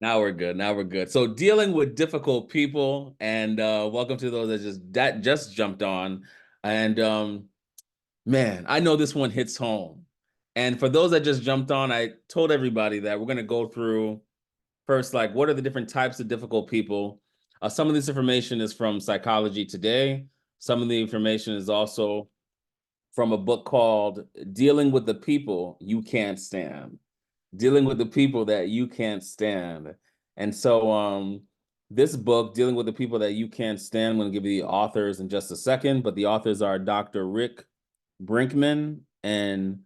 Now we're good. Now we're good. So dealing with difficult people, and welcome to those that just jumped on. And man, I know this one hits home. And for those that just jumped on, I told everybody that we're going to go through first, like, what are the different types of difficult people? Some of this information is from Psychology Today. Some of the information is also from a book called Dealing with the People You Can't Stand. Dealing with the People That You Can't Stand. And so this book, Dealing with the People That You Can't Stand, I'm going to give you the authors in just a second, but the authors are Dr. Rick Brinkman and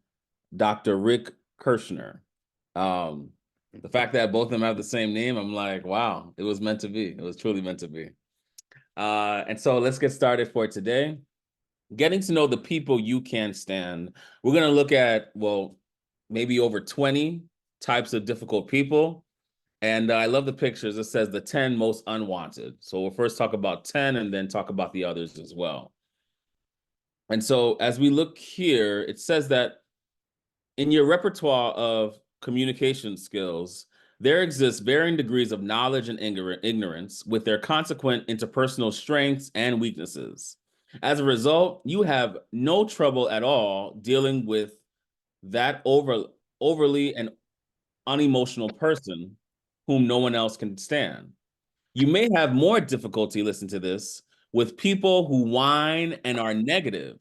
Dr. Rick Kirschner. Um, the fact that both of them have the same name, I'm like, wow, it was meant to be. It was truly meant to be. And so let's get started for today. Getting to know the people you can stand. We're going to look at, well, maybe over 20 types of difficult people. And I love the pictures. It says the 10 most unwanted. So we'll first talk about 10 and then talk about the others as well. And so as we look here, it says that in your repertoire of communication skills, there exists varying degrees of knowledge and ignorance with their consequent interpersonal strengths and weaknesses. As a result, you have no trouble at all dealing with that overly and unemotional person whom no one else can stand. You may have more difficulty, listen to this, with people who whine and are negative,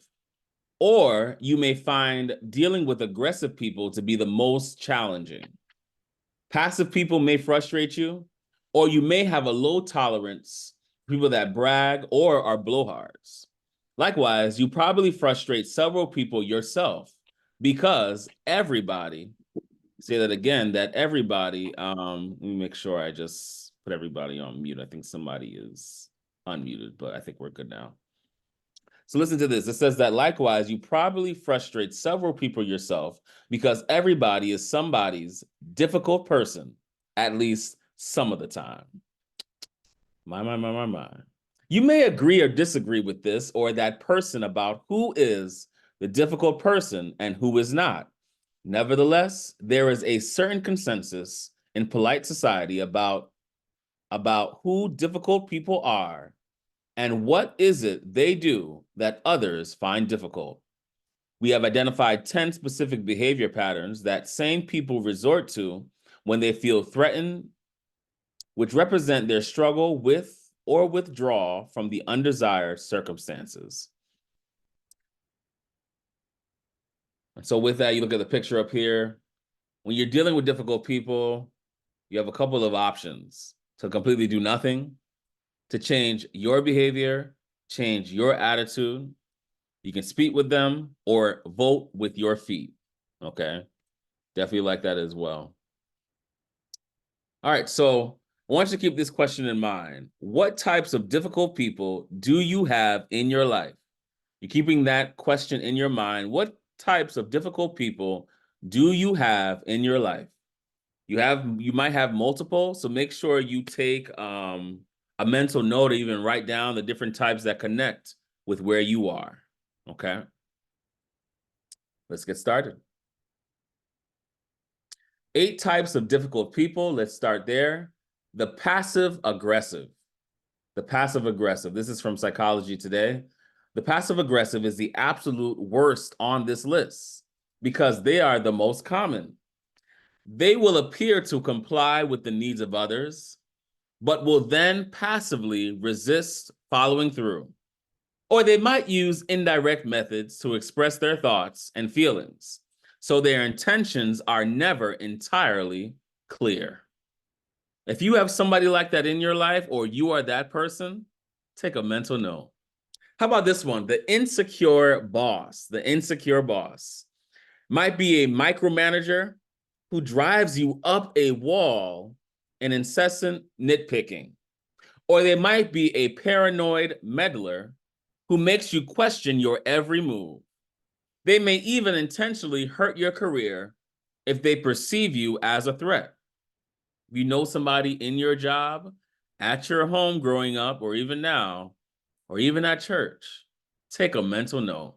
or you may find dealing with aggressive people to be the most challenging. Passive people may frustrate you, or you may have a low tolerance for people that brag or are blowhards. Likewise, you probably frustrate several people yourself because everybody, say that again, that everybody, let me make sure I just put everybody on mute. I think somebody is unmuted, but I think we're good now. So listen to this. It says that likewise, you probably frustrate several people yourself because everybody is somebody's difficult person, at least some of the time. My. You may agree or disagree with this or that person about who is the difficult person and who is not. Nevertheless, there is a certain consensus in polite society about who difficult people are and what is it they do that others find difficult. We have identified 10 specific behavior patterns that sane people resort to when they feel threatened, which represent their struggle with or withdrawal from the undesired circumstances. So with that, you look at the picture up here. When you're dealing with difficult people, you have a couple of options: to completely do nothing, to change your behavior, change your attitude. You can speak with them or vote with your feet. Okay. Definitely like that as well. All right. So I want you to keep this question in mind. What types of difficult people do you have in your life? You're keeping that question in your mind. What types of difficult people do you have in your life? You might have multiple, so make sure you take a mental note or even write down the different types that connect with where you are. Okay. Let's get started. 8 types of difficult people. Let's start there. The passive aggressive. The passive aggressive. This is from Psychology Today. The passive aggressive is the absolute worst on this list because they are the most common. They will appear to comply with the needs of others, but will then passively resist following through. Or they might use indirect methods to express their thoughts and feelings, so their intentions are never entirely clear. If you have somebody like that in your life, or you are that person, take a mental note. How about this one? The insecure boss. The insecure boss might be a micromanager who drives you up a wall in incessant nitpicking. Or they might be a paranoid meddler who makes you question your every move. They may even intentionally hurt your career if they perceive you as a threat. If you know somebody in your job, at your home growing up, or even now, or even at church, take a mental note.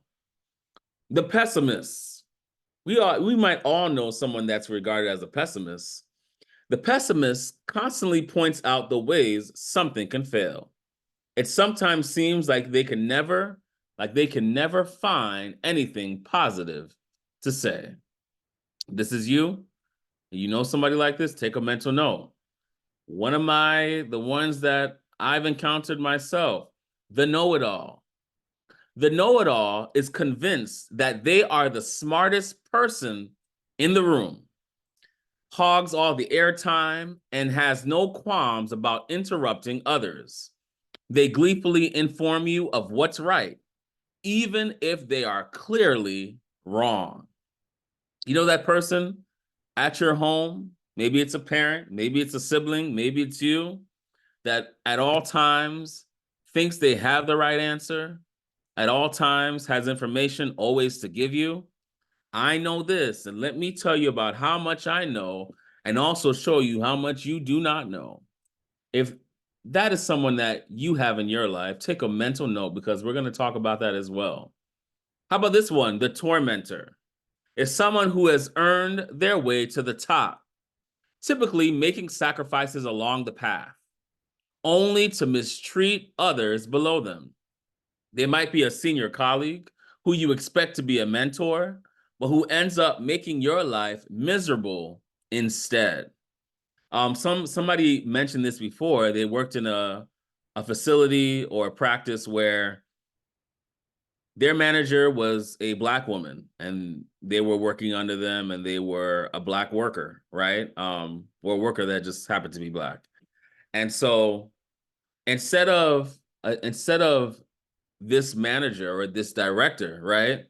The pessimists. We might all know someone that's regarded as a pessimist. The pessimist constantly points out the ways something can fail. It sometimes seems like they can never find anything positive to say. This is you. You know somebody like this, take a mental note. The ones that I've encountered myself, the know-it-all. The know-it-all is convinced that they are the smartest person in the room, hogs all the airtime, and has no qualms about interrupting others. They gleefully inform you of what's right, even if they are clearly wrong. You know that person at your home? Maybe it's a parent, maybe it's a sibling, maybe it's you, that at all times thinks they have the right answer, at all times has information always to give you. I know this, and let me tell you about how much I know and also show you how much you do not know. If that is someone that you have in your life, take a mental note because we're going to talk about that as well. How about this one? The tormentor is someone who has earned their way to the top, typically making sacrifices along the path, only to mistreat others below them. They might be a senior colleague who you expect to be a mentor, but who ends up making your life miserable instead. Somebody mentioned this before. They worked in a facility or a practice where their manager was a Black woman and they were working under them and they were a Black worker, right? Or a worker that just happened to be Black. And so instead of this manager or this director, right?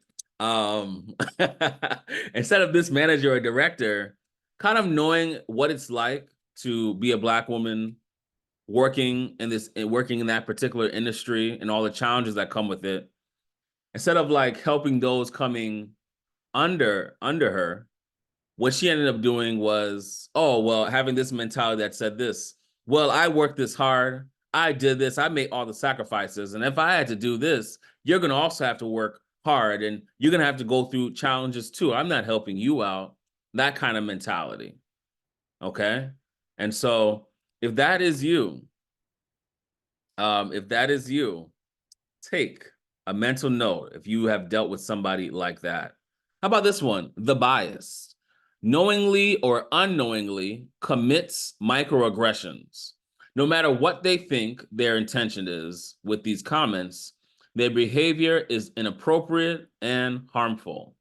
Instead of this manager or director kind of knowing what it's like to be a Black woman working in that particular industry and all the challenges that come with it, instead of like helping those coming under her, what she ended up doing was, oh, well, having this mentality that said this, well, I worked this hard, I did this, I made all the sacrifices, and if I had to do this, you're going to also have to work hard and you're going to have to go through challenges too. I'm not helping you out. That kind of mentality. Okay? And so if that is you, take a mental note if you have dealt with somebody like that. How about this one? The bias. Knowingly or unknowingly commits microaggressions. No matter what they think their intention is with these comments, their behavior is inappropriate and harmful.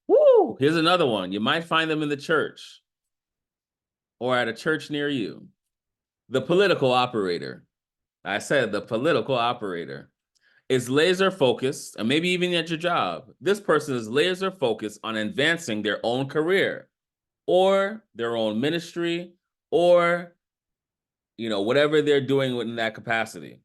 Woo! Here's another one. You might find them in the church or at a church near you. The political operator. I said the political operator is laser focused, and maybe even at your job, this person is laser focused on advancing their own career or their own ministry or, whatever they're doing in that capacity,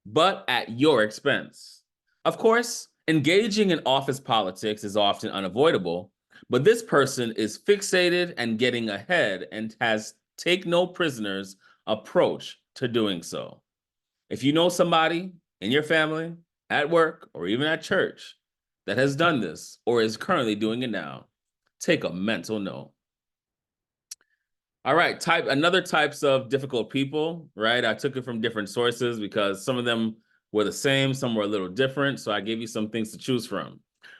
but at your expense. Of course, engaging in office politics is often unavoidable, but this person is fixated and getting ahead and has take no prisoners approach to doing so. If you know somebody in your family, at work, or even at church that has done this or is currently doing it now, take a mental note. All right, another types of difficult people, right? I took it from different sources because some of them were the same, some were a little different, so I gave you some things to choose from.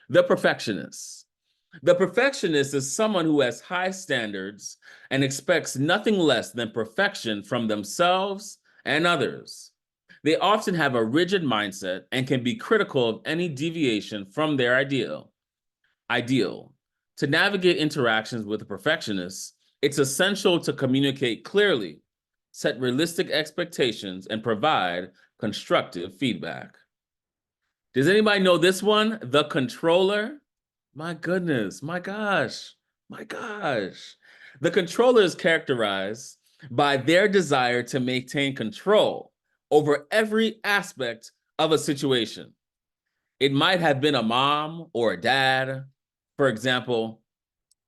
The perfectionist. The perfectionist is someone who has high standards and expects nothing less than perfection from themselves and others. They often have a rigid mindset and can be critical of any deviation from their ideal. To navigate interactions with a perfectionist, it's essential to communicate clearly, set realistic expectations, and provide constructive feedback. Does anybody know this one? The controller? My goodness, my gosh. The controller is characterized by their desire to maintain control over every aspect of a situation. It might have been a mom or a dad, for example,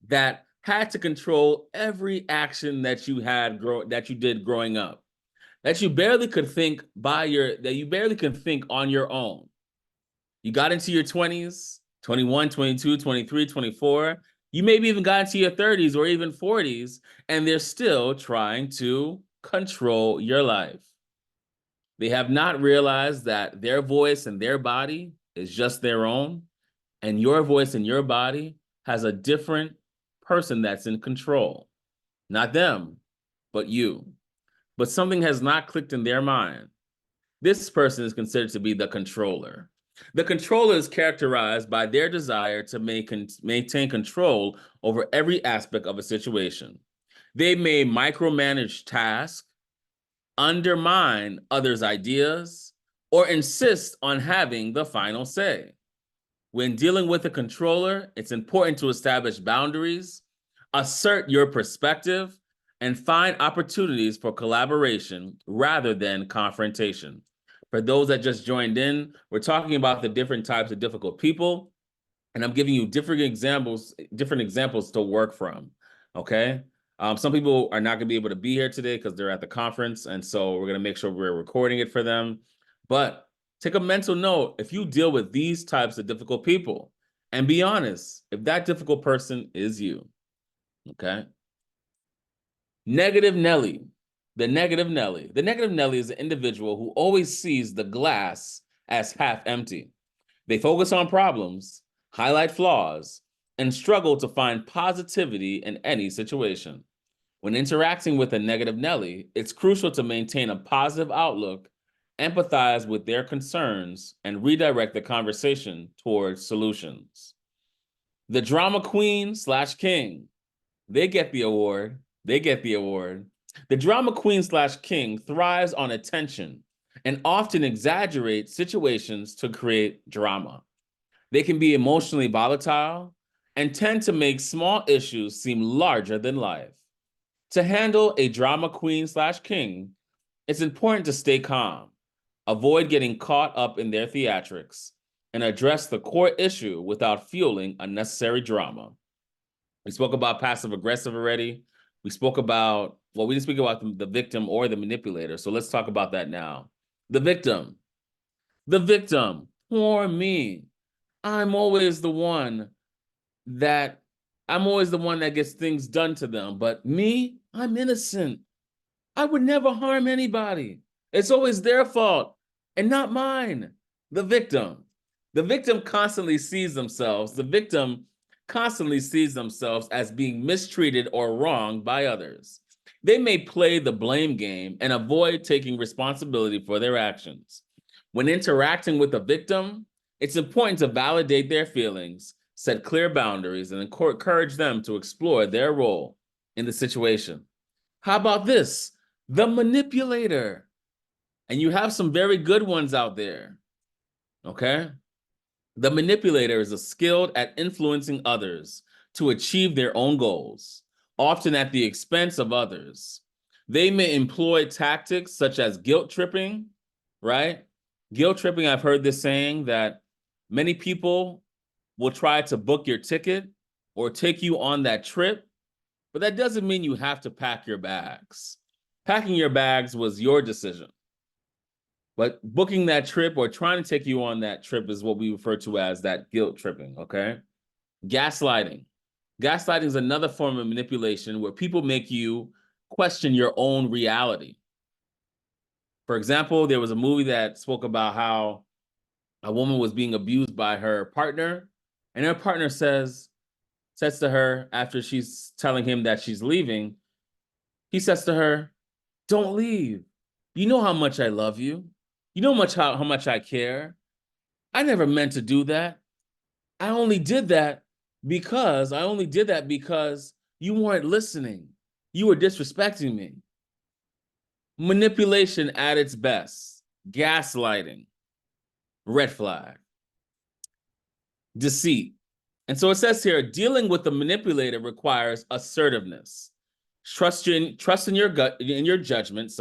that had to control every action that you did growing up, that you barely could think on your own. You got into your 20s, 21, 22, 23, 24, You maybe even got into your 30s or even 40s, and they're still trying to control your life. They have not realized that their voice and their body is just their own, and your voice and your body has a different person that's in control. Not them, but you. But something has not clicked in their mind. This person is considered to be the controller. The controller is characterized by their desire to maintain control over every aspect of a situation. They may micromanage tasks, undermine others' ideas, or insist on having the final say. When dealing with a controller, it's important to establish boundaries, assert your perspective, and find opportunities for collaboration rather than confrontation. For those that just joined in, we're talking about the different types of difficult people, and I'm giving you different examples to work from. Okay. Some people are not going to be able to be here today because they're at the conference, and so we're going to make sure we're recording it for them. But take a mental note if you deal with these types of difficult people, and be honest if that difficult person is you. Okay. Negative Nelly. The negative Nelly. The negative Nelly is an individual who always sees the glass as half empty. They focus on problems, highlight flaws, and struggle to find positivity in any situation. When interacting with a negative Nelly, it's crucial to maintain a positive outlook, empathize with their concerns, and redirect the conversation towards solutions. The drama queen slash king. They get the award. They get the award. The drama queen slash king thrives on attention and often exaggerates situations to create drama. They can be emotionally volatile and tend to make small issues seem larger than life. To handle a drama queen slash king, it's important to stay calm, avoid getting caught up in their theatrics, and address the core issue without fueling unnecessary drama. We spoke about passive aggressive already. We spoke about, well, we didn't speak about the victim or the manipulator. So let's talk about that now. The victim. The victim. Poor me. I'm always the one that gets things done to them. But me, I'm innocent. I would never harm anybody. It's always their fault and not mine. The victim. The victim constantly sees themselves. The victim constantly sees themselves as being mistreated or wronged by others. They may play the blame game and avoid taking responsibility for their actions. When interacting with a victim, it's important to validate their feelings, set clear boundaries, and encourage them to explore their role in the situation. How about this? The manipulator. And you have some very good ones out there. Okay? The manipulator is skilled at influencing others to achieve their own goals, often at the expense of others. They may employ tactics such as guilt tripping, right? Guilt tripping, I've heard this saying that many people will try to book your ticket or take you on that trip, but that doesn't mean you have to pack your bags. Packing your bags was your decision. But booking that trip or trying to take you on that trip is what we refer to as that guilt tripping, okay? Gaslighting. Gaslighting is another form of manipulation where people make you question your own reality. For example, there was a movie that spoke about how a woman was being abused by her partner, and her partner says to her after she's telling him that she's leaving, he says to her, "Don't leave. You know how much I love you. You know how much I care. I never meant to do that. I only did that because you weren't listening. You were disrespecting me." Manipulation at its best. Gaslighting. Red flag. Deceit. And so it says here, dealing with the manipulator requires assertiveness, trust in your gut, in your judgment,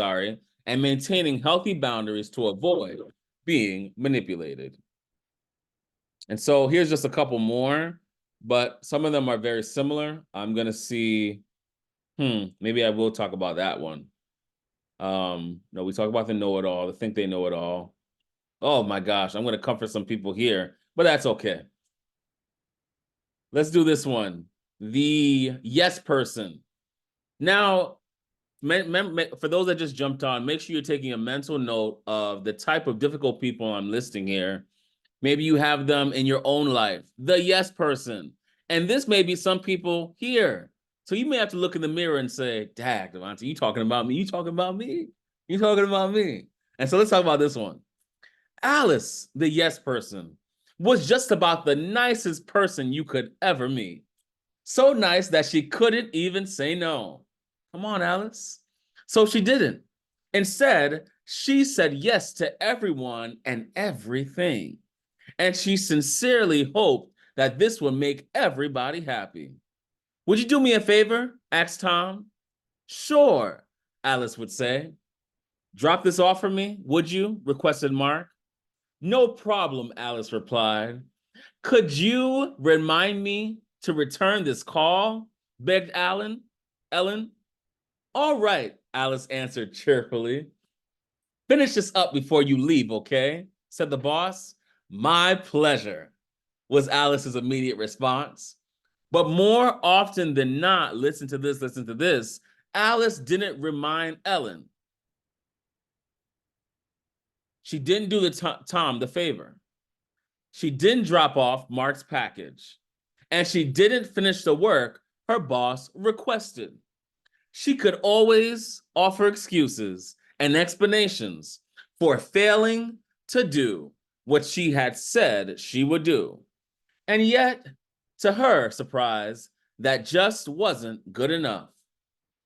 and maintaining healthy boundaries to avoid being manipulated. And so here's just a couple more, but some of them are very similar. I'm gonna see, maybe I will talk about that one. No, we talk about the know-it-all, the think they know it all. Oh my gosh, I'm gonna comfort some people here, but that's okay. Let's do this one. the yes person. Now, for those that just jumped on, make sure you're taking a mental note of the type of difficult people I'm listing here. Maybe you have them in your own life. The yes person. And this may be some people here. So you may have to look in the mirror and say, Dag, Devonte, you talking about me? You talking about me? You talking about me? And so let's talk about this one. Alice, the yes person, was just about the nicest person you could ever meet. So nice that she couldn't even say no. Come on, Alice. So she didn't. Instead, she said yes to everyone and everything. And she sincerely hoped that this would make everybody happy. Would you do me a favor? Asked Tom. Sure, Alice would say. Drop this off for me, would you? Requested Mark. No problem, Alice replied. Could you remind me to return this call? Begged Ellen. All right, Alice answered cheerfully. Finish this up before you leave, okay? Said the boss. My pleasure, was Alice's immediate response. But more often than not, listen to this, Alice didn't remind Ellen. She didn't do Tom the favor. She didn't drop off Mark's package. And she didn't finish the work her boss requested. She could always offer excuses and explanations for failing to do what she had said she would do. And yet, to her surprise, that just wasn't good enough.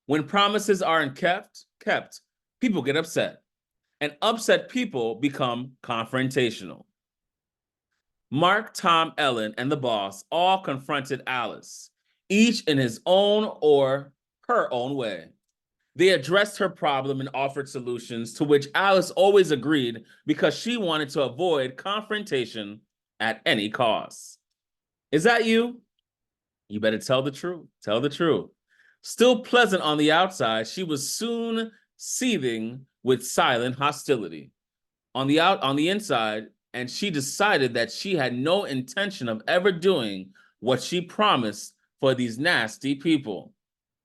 When promises aren't kept, people get upset. And upset people become confrontational. Mark, Tom, Ellen, and the boss all confronted Alice, each in his own or her own way. They addressed her problem and offered solutions, to which Alice always agreed because she wanted to avoid confrontation at any cost. Is that you? You better tell the truth. Tell the truth. Still pleasant on the outside, she was soon seething with silent hostility on the inside, and she decided that she had no intention of ever doing what she promised for these nasty people.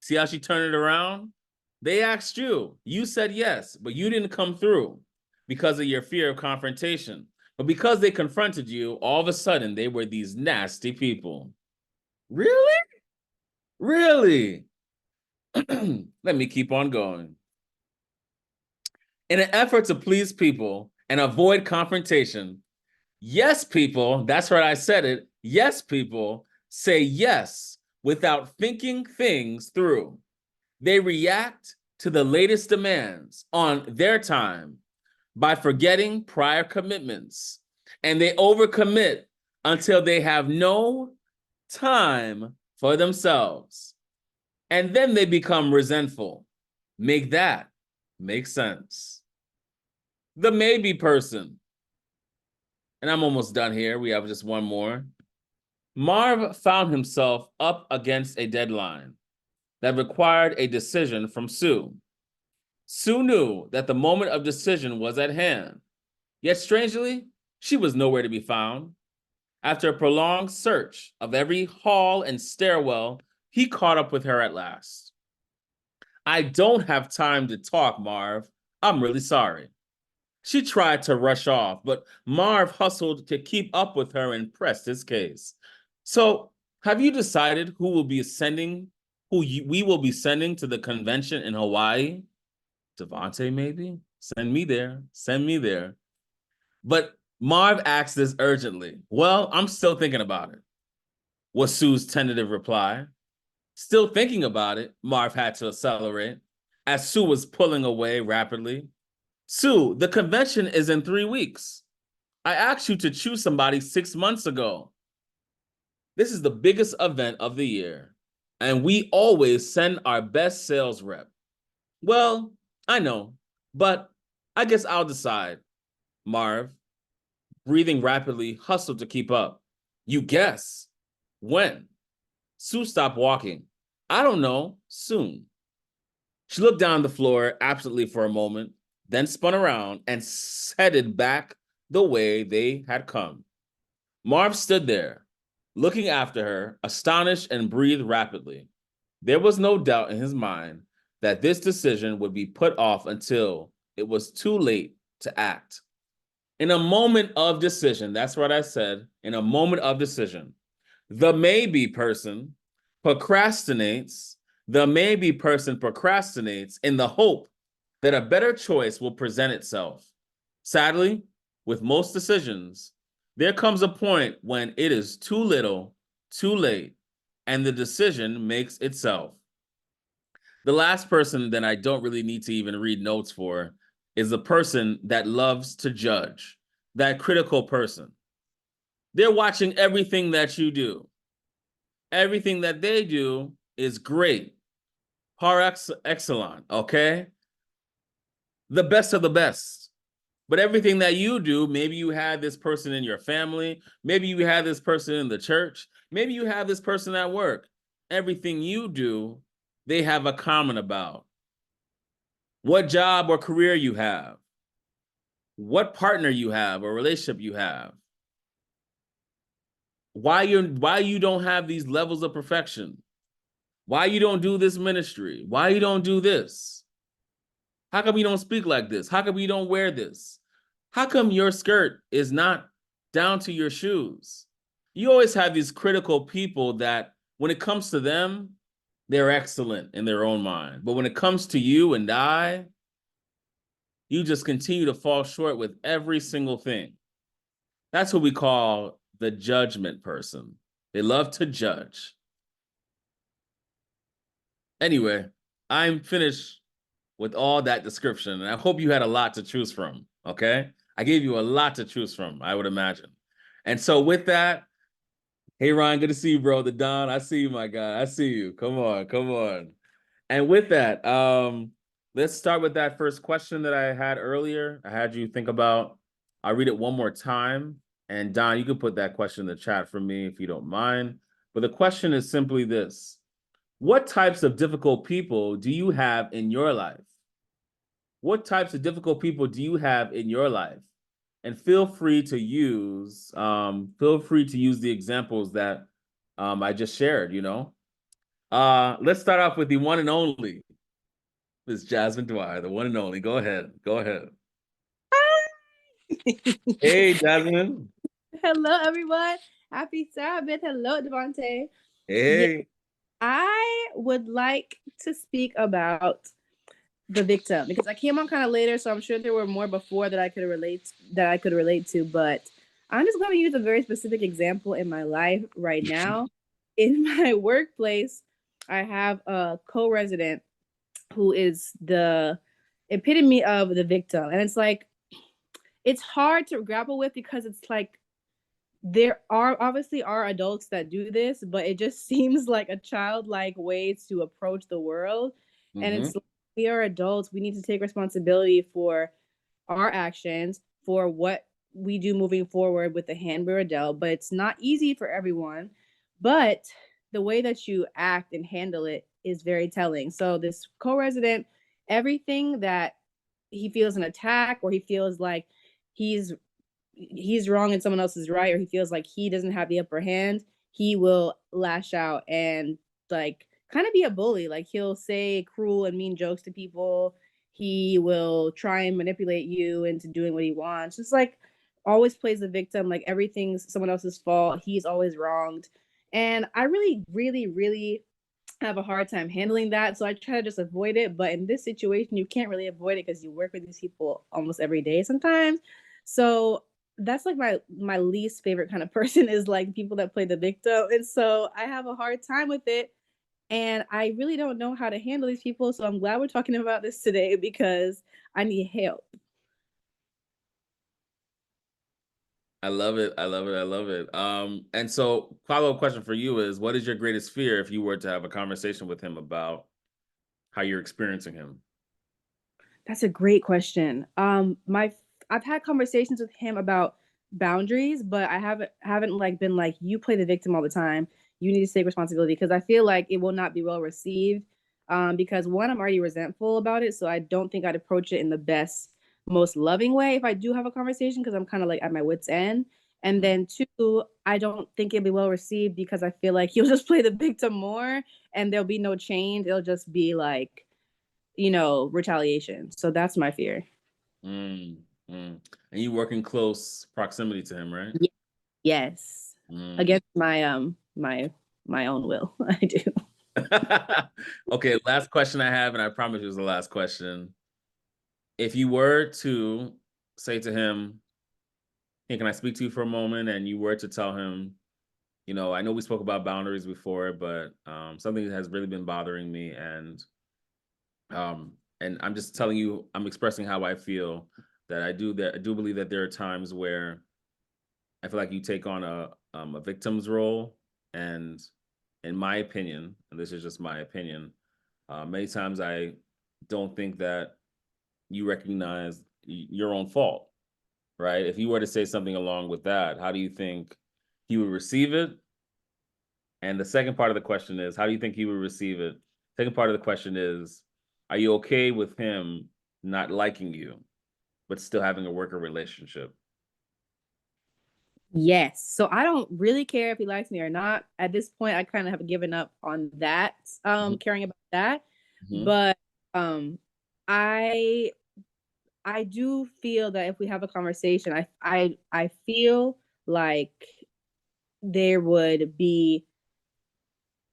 See how she turned it around? They asked you. You said yes, but you didn't come through because of your fear of confrontation. But because they confronted you, all of a sudden they were these nasty people. Really? Really? Let me keep on going. In an effort to please people and avoid confrontation, yes, people, that's right, I said it. Yes, people say yes without thinking things through. They react to the latest demands on their time by forgetting prior commitments, and they overcommit until they have no time for themselves. And then they become resentful. Make that make sense. The maybe person. And I'm almost done here. We have just one more. Marv found himself up against a deadline that required a decision from Sue. Sue knew that the moment of decision was at hand. Yet strangely, she was nowhere to be found. After a prolonged search of every hall and stairwell, he caught up with her at last. I don't have time to talk, Marv. I'm really sorry. She tried to rush off, but Marv hustled to keep up with her and pressed his case. So, have you decided who will be sending, we will be sending to the convention in Hawaii? Devonte, maybe? Send me there. Send me there. But Marv asked this urgently. Well, I'm still thinking about it, was Sue's tentative reply. Still thinking about it, Marv had to accelerate, as Sue was pulling away rapidly. Sue, the convention is in 3 weeks. I asked you to choose somebody 6 months ago. This is the biggest event of the year, and we always send our best sales rep. Well, I know, but I guess I'll decide. Marv, breathing rapidly, hustled to keep up. You guess. When? Sue stopped walking. I don't know. Soon. She looked down the floor absently for a moment, then spun around and headed back the way they had come. Marv stood there, looking after her, astonished and breathed rapidly. There was no doubt in his mind that this decision would be put off until it was too late to act. In a moment of decision, that's what I said, in a moment of decision, the maybe person procrastinates, the maybe person procrastinates in the hope that a better choice will present itself. Sadly, with most decisions, there comes a point when it is too little, too late, and the decision makes itself. The last person that I don't really need to even read notes for is the person that loves to judge, that critical person. They're watching everything that you do. Everything that they do is great, par excellence, okay? The best of the best. But everything that you do, maybe you have this person in your family, maybe you have this person in the church, maybe you have this person at work. Everything you do, they have a comment about. What job or career you have, what partner you have or relationship you have, why you don't have these levels of perfection, why you don't do this ministry, why you don't do this, how come you don't speak like this, how come you don't wear this, how come your skirt is not down to your shoes. You always have these critical people that when it comes to them, they're excellent in their own mind, but when it comes to you and I, you just continue to fall short with every single thing. That's what we call the judgment person. They love to judge. Anyway, I'm finished with all that description, and I hope you had a lot to choose from, okay? I gave you a lot to choose from, I would imagine. And so with that, hey, Ryan, good to see you, bro. The Don, I see you, my guy. I see you. Come on, come on. And with that, let's start with that first question that I had earlier. I had you think about. I'll read it one more time. And Don, you can put that question in the chat for me if you don't mind. But the question is simply this: what types of difficult people do you have in your life? What types of difficult people do you have in your life? And feel free to use the examples that I just shared, you know. Let's start off with the one and only Miss Jasmine Dwyer, the one and only. Go ahead. Go ahead. Hey, Jasmine. Hello, everyone. Happy Sabbath. Hello, Devonte. Yeah, Hey. I would like to speak about the victim because I came on kind of later, so I'm sure there were more before that I could relate to. But I'm just going to use a very specific example in my life right now. In my workplace, I have a co-resident who is the epitome of the victim, and it's hard to grapple with because it's like there are obviously are adults that do this, but it just seems like a childlike way to approach the world. And Mm-hmm. it's like, we are adults. We need to take responsibility for our actions, for what we do moving forward with the hand we're dealt. But it's not easy for everyone. But the way that you act and handle it is very telling. So this co-resident, everything that he feels an attack or he feels like he's he's wrong and someone else is right, or he feels like he doesn't have the upper hand, he will lash out and like kind of be a bully. Like he'll say cruel and mean jokes to people. He will try and manipulate you into doing what he wants. Just like always plays the victim, like everything's someone else's fault. He's always wronged. And I really, really, really have a hard time handling that. So I try to just avoid it. But in this situation, you can't really avoid it because you work with these people almost every day sometimes. So that's like my least favorite kind of person is like people that play the victim. And so I have a hard time with it. And I really don't know how to handle these people. So I'm glad we're talking about this today because I need help. I love it. I love it. I love it. And so follow-up question for you is what is your greatest fear if you were to have a conversation with him about how you're experiencing him? That's a great question. My I've had conversations with him about boundaries, but I haven't like been like you play the victim all the time. You need to take responsibility because I feel like it will not be well received. Because one, I'm already resentful about it, so I don't think I'd approach it in the best, most loving way if I do have a conversation because I'm kind of like at my wits end. And then two, I don't think it'll be well received because I feel like he'll just play the victim more and there'll be no change. It'll just be like, retaliation. So that's my fear. Mm, mm. And you work in close proximity to him, right? Yes. Mm. Against my own will. I do. Okay, last question I have, and I promise you it's the last question. If you were to say to him, "Hey, can I speak to you for a moment?" and you were to tell him, I know we spoke about boundaries before, but something that has really been bothering me, and I'm just telling you, I'm expressing how I feel that I do believe that there are times where I feel like you take on a victim's role, and in my opinion, and this is just my opinion, many times I don't think that you recognize your own fault, right? If you were to say something along with that, how do you think he would receive it? And the second part of the question is, how do you think he would receive it? Second part of the question is, are you okay with him not liking you, but still having a worker relationship? Yes. So I don't really care if he likes me or not. At this point, I kind of have given up on that, Mhm, caring about that. mhm, But um I I do feel that if we have a conversation, I feel like there would be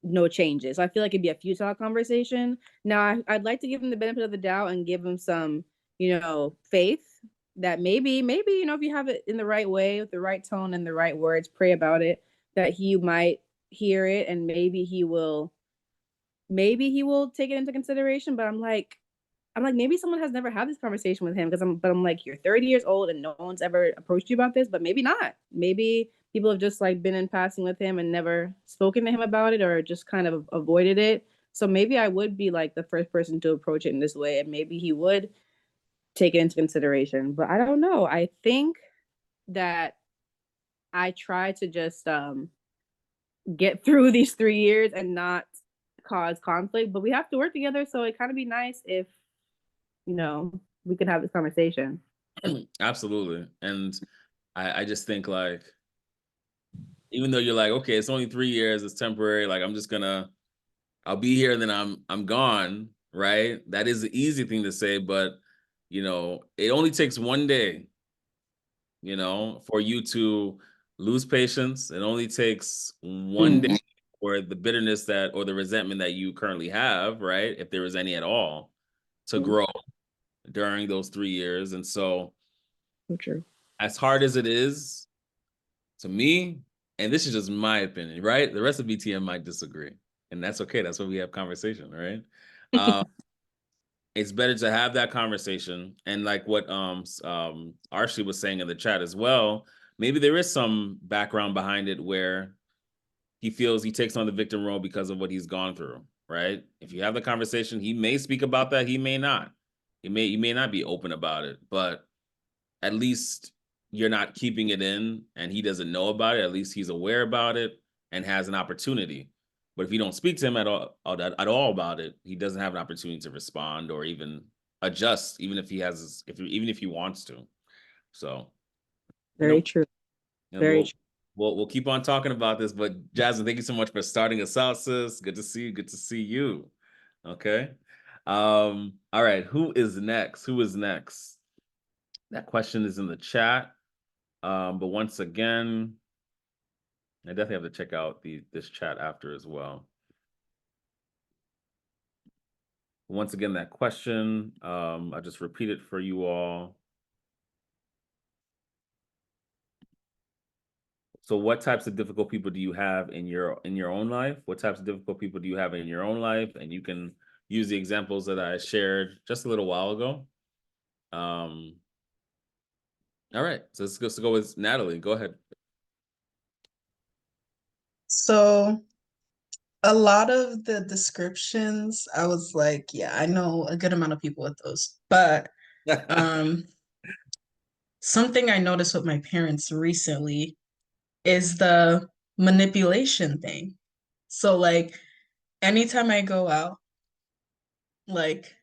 no changes. I feel like it'd be a futile conversation. Now, I'd like to give him the benefit of the doubt and give him some, faith that maybe, if you have it in the right way, with the right tone and the right words, pray about it, that he might hear it and maybe he will take it into consideration. But I'm like, maybe someone has never had this conversation with him but I'm like, you're 30 years old and no one's ever approached you about this, but maybe not. Maybe people have just like been in passing with him and never spoken to him about it or just kind of avoided it. So maybe I would be like the first person to approach it in this way and maybe he would take it into consideration. But I don't know. I think that I try to just get through these 3 years and not cause conflict, but we have to work together. So it kind of be nice if we could have this conversation. Absolutely. And I just think like, even though you're like, okay, it's only 3 years, it's temporary, like I'll be here and then I'm gone, right? That is the easy thing to say, but it only takes one day, for you to lose patience. It only takes one day Mm, for the bitterness that or the resentment that you currently have, right? If there is any at all, to mm, grow during those 3 years. And so, so true. as hard as it is to me, and this is just my opinion, right? The rest of BTM might disagree, and that's okay. That's why we have conversation, right? Uh, it's better to have that conversation, and like what Archie was saying in the chat as well. Maybe there is some background behind it where he feels he takes on the victim role because of what he's gone through, right? If you have the conversation, he may speak about that. He may not. He may not be open about it, but at least you're not keeping it in and he doesn't know about it. At least he's aware about it and has an opportunity. But if you don't speak to him at all about it, he doesn't have an opportunity to respond or even adjust, even if he has, even if he wants to. So, you Very know, true. and Very we'll true. we'll keep on talking about this. But Jasmine, thank you so much for starting us out, sis. Good to see you. Good to see you. Okay. All right. Who is next? Who is next? That question is in the chat. But once again, I definitely have to check out this chat after as well. Once again, that question, I just repeat it for you all. So what types of difficult people do you have in your own life? What types of difficult people do you have in your own life? And you can use the examples that I shared just a little while ago. Um, all right, so let's go with Natalie. Go ahead. So a lot of the descriptions, I was like, yeah, I know a good amount of people with those. But um something I noticed with my parents recently is the manipulation thing. So like anytime I go out, like,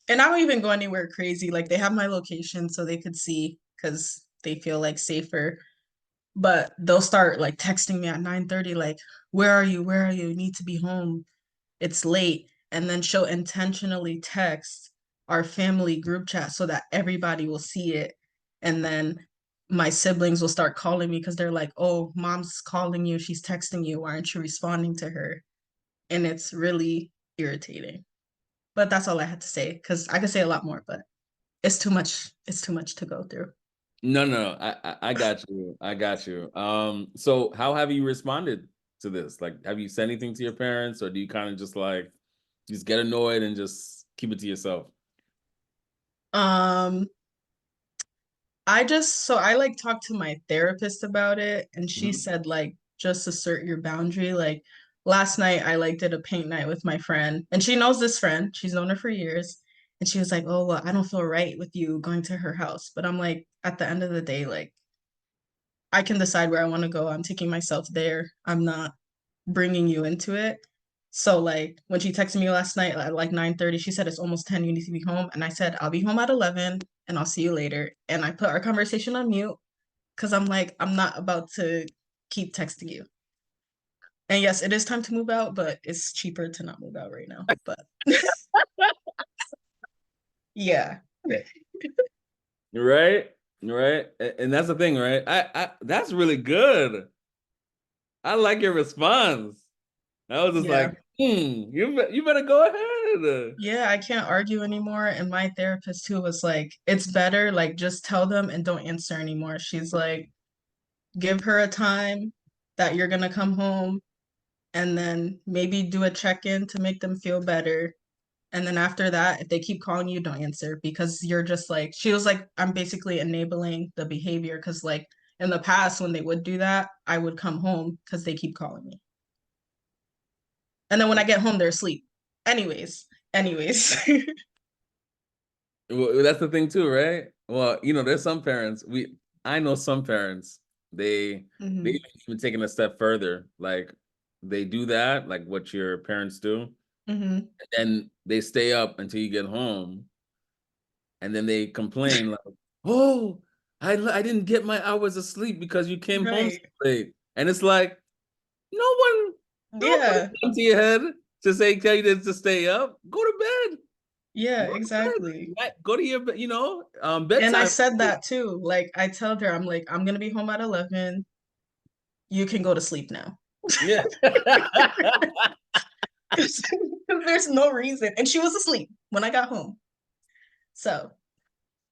and I don't even go anywhere crazy. Like they have my location so they could see because they feel like safer. But they'll start like texting me at 9:30, like, where are you? Where are you? You need to be home. It's late. And then she'll intentionally text our family group chat so that everybody will see it. And then my siblings will start calling me because they're like, oh, mom's calling you. She's texting you. Why aren't you responding to her? And it's really irritating. But that's all I had to say because I could say a lot more, but it's too much. It's too much to go through. No. I got you. I got you. So how have you responded to this? Like, have you said anything to your parents, or do you kind of just like just get annoyed and just keep it to yourself? Um, I like talked to my therapist about it, and she Mhm. said like just assert your boundary. Like last night I like did a paint night with my friend, and she knows this friend. She's known her for years. And she was like, "Oh, well, I don't feel right with you going to her house." But I'm like, at the end of the day, like I can decide where I want to go. I'm taking myself there. I'm not bringing you into it. So like when she texted me last night at like 9:30, she said it's almost 10, you need to be home. And I said, I'll be home at 11 and I'll see you later. And I put our conversation on mute because I'm like, I'm not about to keep texting you. And yes, it is time to move out, but it's cheaper to not move out right now. But yeah. Right, right, and that's the thing, right? That's really good. I like your response. I was just like, Yeah. you better go ahead. Yeah, I can't argue anymore. And my therapist too was like, it's better, like just tell them and don't answer anymore. She's like, give her a time that you're gonna come home and then maybe do a check-in to make them feel better. And then after that, if they keep calling you, don't answer because you're just like, she was like, I'm basically enabling the behavior because like in the past when they would do that, I would come home because they keep calling me. And then when I get home, they're asleep. Anyways. Well, that's the thing too, right? Well, there's some parents. I know some parents. They hmm even taking a step further. Like they do that, like what your parents do, hmm and then they stay up until you get home, and then they complain like, "Oh, I didn't get my hours of sleep because you came home so Right. late." And it's like no one, no one put a Yeah. gun to your head to say tell you to stay up. Go to bed. Yeah, Go to exactly. bed. Go to your And I bedtime. said that too. Like I told her, I'm like, I'm gonna be home at 11. You can go to sleep now. Yeah. Because there's no reason. And she was asleep when I got home. So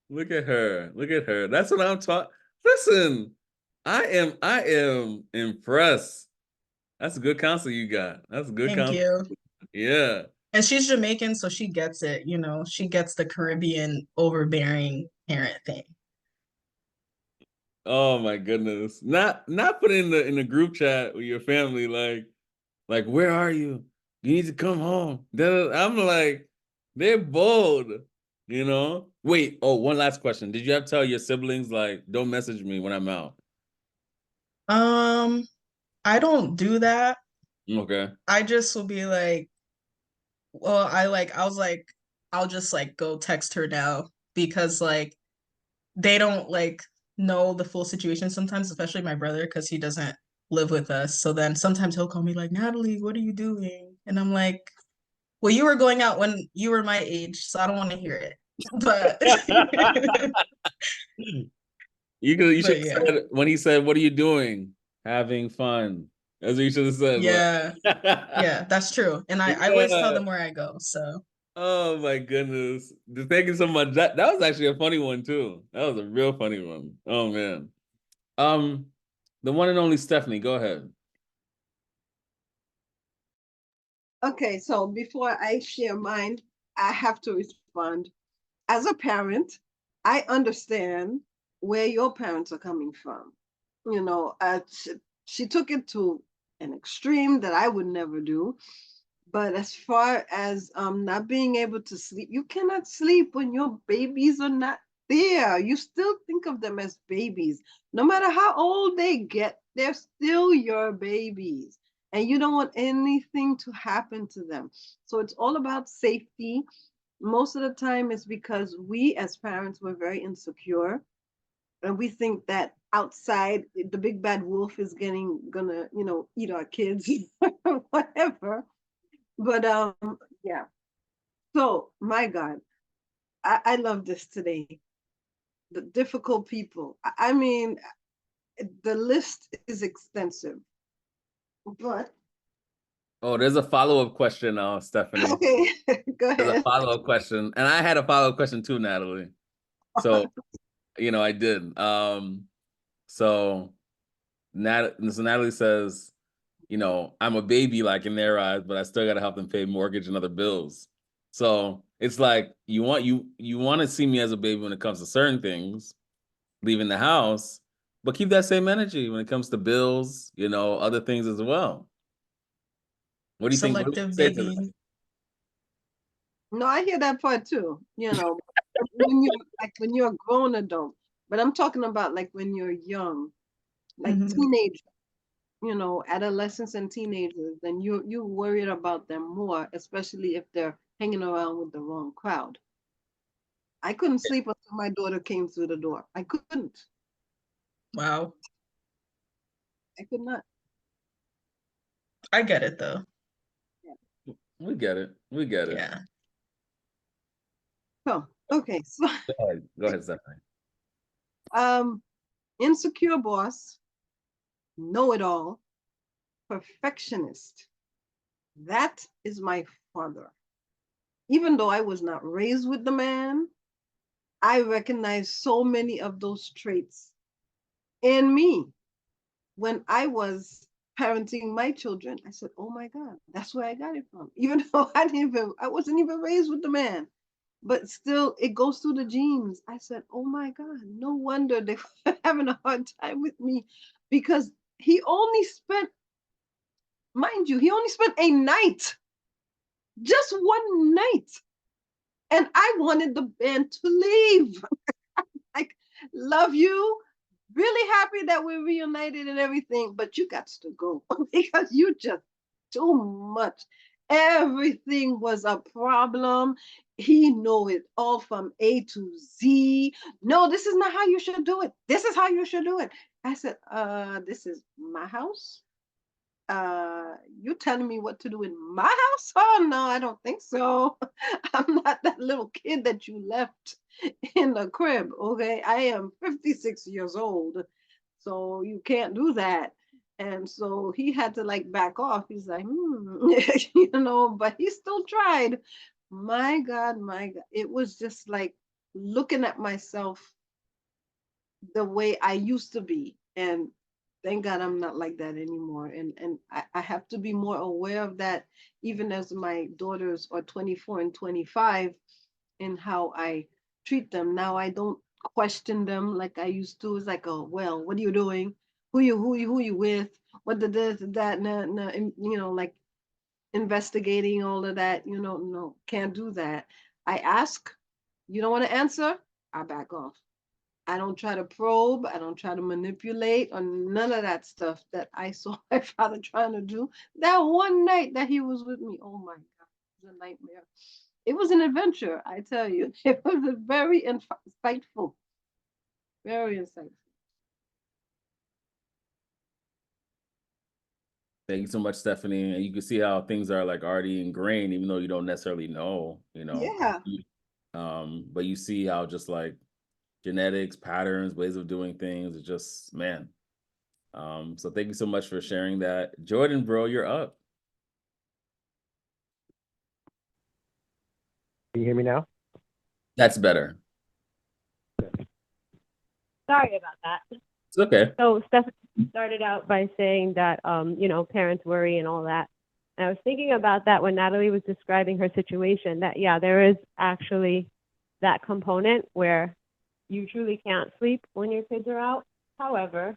Look at her. Look at her. That's what I'm talking. Listen, I am impressed. That's a good counsel you got. That's a good thank counsel. you. Yeah. And she's Jamaican, so she gets it, she gets the Caribbean overbearing parent thing. Oh my goodness. Not put in the group chat with your family like where are you? You need to come home. I'm like, they're bold, Wait, oh, one last question. Did you have to tell your siblings like don't message me when I'm out? Um, I don't do that. Okay. I just will be like, well, I was like, I'll just like go text her now because like they don't like know the full situation sometimes, especially my brother, because he doesn't live with us. So then sometimes he'll call me like, Natalie, what are you doing? And I'm like, well, you were going out when you were my age, so I don't want to hear it. But You should but have yeah. said when he said, "What are you doing? Having fun." That's what you should have said. Yeah. But Yeah, that's true. And I always tell yeah. them where I go. So Oh my goodness. Thank you so much. That was actually a funny one too. That was a real funny one. Oh man. Um, the one and only Stephanie. Go ahead. Okay, so before I share mine, I have to respond. As a parent, I understand where your parents are coming from. She took it to an extreme that I would never do. But as far as not being able to sleep, you cannot sleep when your babies are not there. You still think of them as babies. No matter how old they get, they're still your babies. And you don't want anything to happen to them. So it's all about safety. Most of the time it's because we as parents were very insecure. and we think that outside the big bad wolf is gonna eat our kids or whatever. But yeah. So my God, I love this today. The difficult people. I mean, the list is extensive, but Oh, there's a follow-up question, Stephanie. okay, go There's a ahead. follow-up question, and I had a follow-up question too, Natalie. So, I did. So Natalie says, I'm a baby, like in their eyes, but I still got to help them pay mortgage and other bills. So it's like you want to see me as a baby when it comes to certain things, leaving the house, but keep that same energy when it comes to bills, other things as well. What do you think? What do you Selective say to that? babying. No, I hear that part too. When you're a grown adult, but I'm talking about like when you're young, like Mhm. teenage, adolescents and teenagers, then you worried about them more, especially if they're hanging around with the wrong crowd. I couldn't sleep until my daughter came through the door. I couldn't. Wow. I could not. I get it though. We get it. We get it. Yeah. So okay, so Go ahead, Stephanie. um, insecure boss, know it all, perfectionist. That is my father. Even though I was not raised with the man, I recognize so many of those traits in me. When I was parenting my children, I said, "Oh my God, that's where I got it from." Even though I wasn't even raised with the man, but still, it goes through the genes. I said, "Oh my God, no wonder they're having a hard time with me," because he only spent, mind you, he only spent a night, just one night, and I wanted the band to leave. Like, love you, really happy that we're reunited and everything, but you got to go because you just too much. Everything was a problem. He know it all from A to Z. No, this is not how you should do it. This is how you should do it. I said, this is my house. You telling me what to do in my house? Oh no, I don't think so. I'm not that little kid that you left in the crib. Okay, I am 56 years old, so you can't do that. And so he had to like back off. He's like, but he still tried. My God, it was just like looking at myself the way I used to be. And thank God I'm not like that anymore. And I have to be more aware of that, even as my daughters are 24 and 25, in how I treat them. Now I don't question them like I used to. It's like, oh well, what are you doing? Who you with? What the this, that, nah, nah, and, like investigating all of that, no, can't do that. I ask, you don't want to answer, I back off. I don't try to probe. I don't try to manipulate or none of that stuff that I saw my father trying to do. That one night that he was with me, oh my God, it was a nightmare. It was an adventure, I tell you. It was a very insightful, very insightful. Thank you so much, Stephanie. And you can see how things are like already ingrained, even though you don't necessarily know. Yeah. But you see how just like genetics, patterns, ways of doing things, it's just, man. So thank you so much for sharing that. Jordan, bro, you're up. Can you hear me now? That's better. Sorry about that. It's okay. So Stephanie started out by saying that, parents worry and all that. And I was thinking about that when Natalie was describing her situation, that, yeah, there is actually that component where you truly can't sleep when your kids are out. However,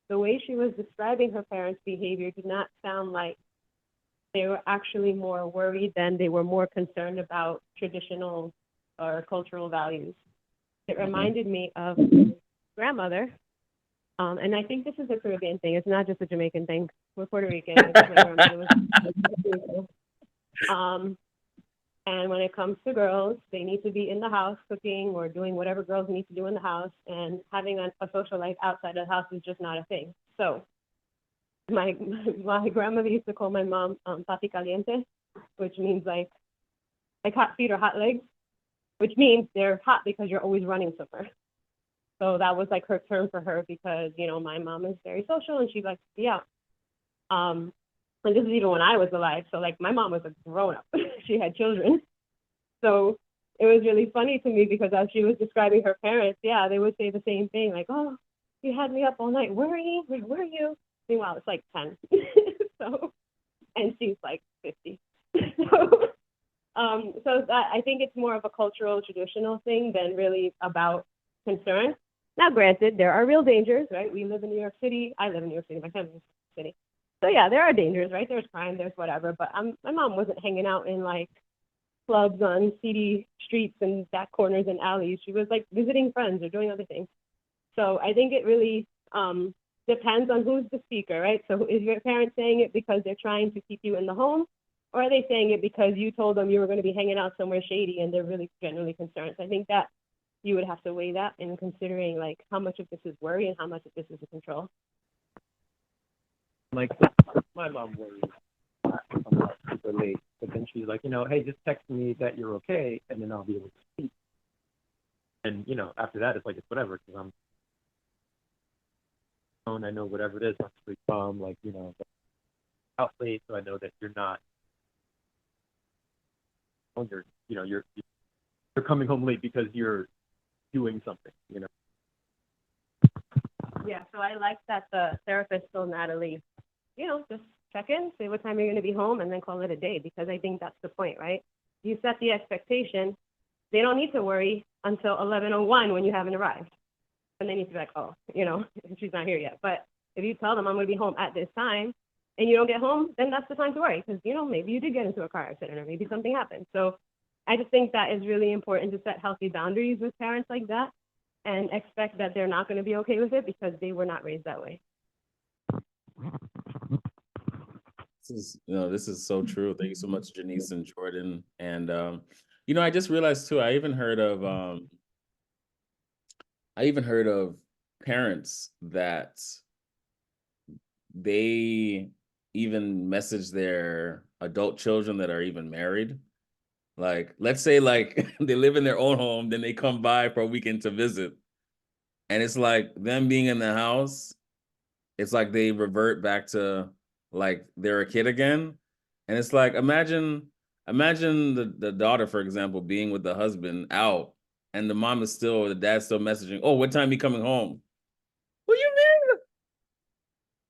the way she was describing her parents' behavior did not sound like they were actually more worried than they were more concerned about traditional or cultural values. It reminded me of grandmother. And I think this is a Caribbean thing. It's not just a Jamaican thing. We're Puerto Rican. My grandmother was And when it comes to girls, they need to be in the house cooking or doing whatever girls need to do in the house. And having a social life outside of the house is just not a thing. So my grandmother used to call my mom papi caliente, which means like hot feet or hot legs, which means they're hot because you're always running somewhere. So that was like her term for her because, you know, my mom is very social and she likes to be out. And this is even when I was alive. So like my mom was a grown up. She had children. So it was really funny to me because as she was describing her parents, yeah, they would say the same thing, like, oh, you had me up all night. Where are you? Where were you? Meanwhile, it's like 10. So, and she's like 50. So that, I think it's more of a cultural, traditional thing than really about concern. Now, granted, there are real dangers, right? We live in New York City. I live in New York City. My family's in New York City. So yeah, there are dangers, right? There's crime, there's whatever. But my mom wasn't hanging out in like clubs on seedy streets and back corners and alleys. She was like visiting friends or doing other things. So I think it really depends on who's the speaker, right? So is your parent saying it because they're trying to keep you in the home? Or are they saying it because you told them you were going to be hanging out somewhere shady and they're really genuinely concerned? So I think that you would have to weigh that in considering like how much of this is worry and how much of this is a control. Like my mom worries I'm not super late, but then she's like, you know, hey, just text me that you're okay, and then I'll be able to speak. And you know, after that, it's like it's whatever because I'm I know whatever it is, once we come, like you know, out late, so I know that you're not. You're you know you're coming home late because you're doing something, you know. Yeah, so I like that the therapist told Natalie, you know, just check in, say what time you're going to be home, and then call it a day, because I think that's the point, right? You set the expectation. They don't need to worry until 11:01 when you haven't arrived. And they need to be like, oh, you know, she's not here yet. But if you tell them I'm going to be home at this time and you don't get home, then that's the time to worry because, you know, maybe you did get into a car accident or maybe something happened. So I just think that is really important to set healthy boundaries with parents like that and expect that they're not going to be okay with it because they were not raised that way. This is so true. Thank you so much, Janice and Jordan. And you know, I just realized too, I even heard of parents that they even message their adult children that are even married. Like, let's say like they live in their own home, then they come by for a weekend to visit. And it's like them being in the house, it's like they revert back to like they're a kid again. And it's like imagine the daughter, for example, being with the husband out, and the mom is still, or the dad's still messaging, oh, what time you coming home? What do you mean?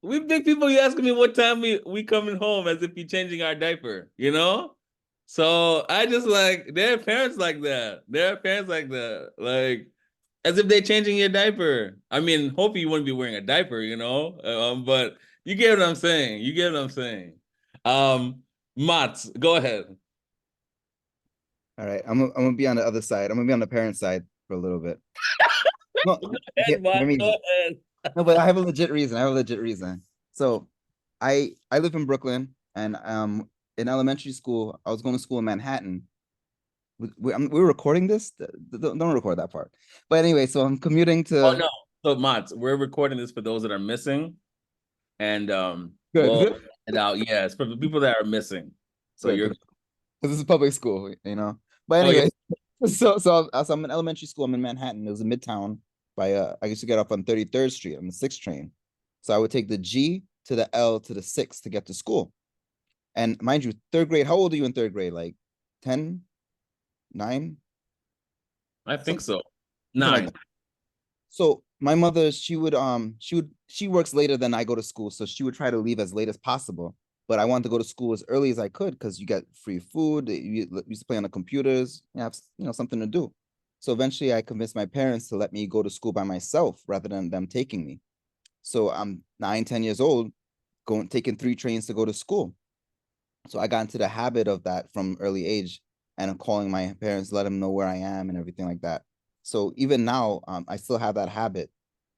We big people, you asking me what time we coming home as if you're changing our diaper, you know? So I just like, there are parents like that. There are parents like that. Like, as if they're changing your diaper. I mean, hopefully you wouldn't be wearing a diaper, you know? But you get what I'm saying. You get what I'm saying. Mats, go ahead. All right, I'm gonna be on the other side. I'm gonna be on the parent side for a little bit. No, Go ahead, Mats, go ahead. no, but I have a legit reason. So, I live in Brooklyn, and in elementary school, I was going to school in Manhattan. We're recording this. Don't record that part. But anyway, so I'm commuting to. Oh no, so Mats, we're recording this for those that are missing, and we'll Good. it out. Yes, for the people that are missing. So Good, you're. because this is public school, you know. But Oh, yeah. anyway, so I'm in elementary school. I'm in Manhattan. It was in Midtown. I used to get off on 33rd Street on the 6th train. So I would take the G to the L to the 6 to get to school. And mind you, third grade. How old are you in third grade? Like 10, 9? I think so. Something like 9. that. So my mother, she works later than I go to school, so she would try to leave as late as possible. But I wanted to go to school as early as I could because you get free food. You used to play on the computers. You have something to do. So eventually, I convinced my parents to let me go to school by myself rather than them taking me. So I'm 9, 10 years old, taking 3 trains to go to school. So I got into the habit of that from early age, and I'm calling my parents, let them know where I am and everything like that. So even now, I still have that habit.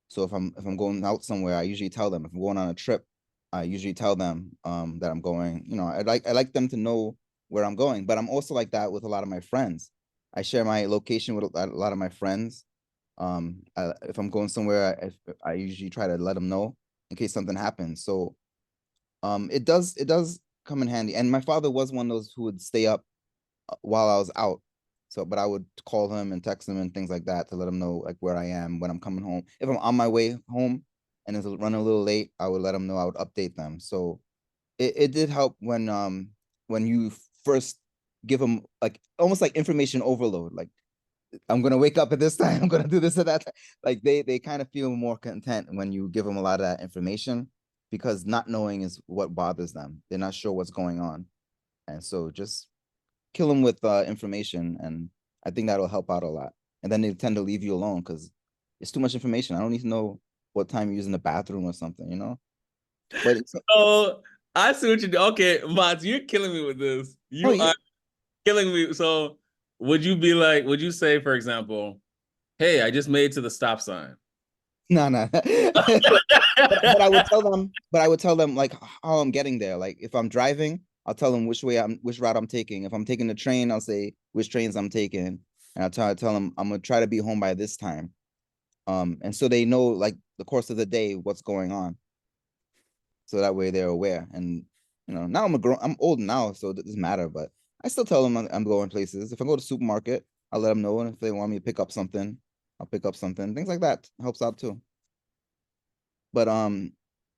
So if I'm going out somewhere, I usually tell them. If I'm going on a trip, I usually tell them that I'm going. You know, I like them to know where I'm going. But I'm also like that with a lot of my friends. I share my location with a lot of my friends. If I'm going somewhere, I usually try to let them know in case something happens. So it does come in handy. And my father was one of those who would stay up while I was out. So, but I would call him and text him and things like that to let him know like where I am when I'm coming home. If I'm on my way home and it's running a little late, I would let them know. I would update them. So it did help when you first give them like almost like information overload. Like I'm gonna wake up at this time. I'm gonna do this or that. Like they kind of feel more content when you give them a lot of that information because not knowing is what bothers them. They're not sure what's going on, and so just kill them with information, and I think that'll help out a lot. And then they tend to leave you alone because it's too much information. I don't need to know what time you're using the bathroom or something, you know. But it's, So I see what you do. Okay, Mods, you're killing me with this. oh You yeah, are killing me. So would you say, for example, hey, I just made it to the stop sign? no, no. But I would tell them like how I'm getting there. Like if I'm driving, I'll tell them which route I'm taking. If I'm taking the train, I'll say which trains I'm taking, and tell them I'm gonna try to be home by this time. And so they know like the course of the day what's going on. So that way they're aware. And now I'm old now, so it doesn't matter. But I still tell them I'm going places. If I go to the supermarket, I'll let them know, and if they want me to pick up something, I'll pick up something. Things like that helps out too. But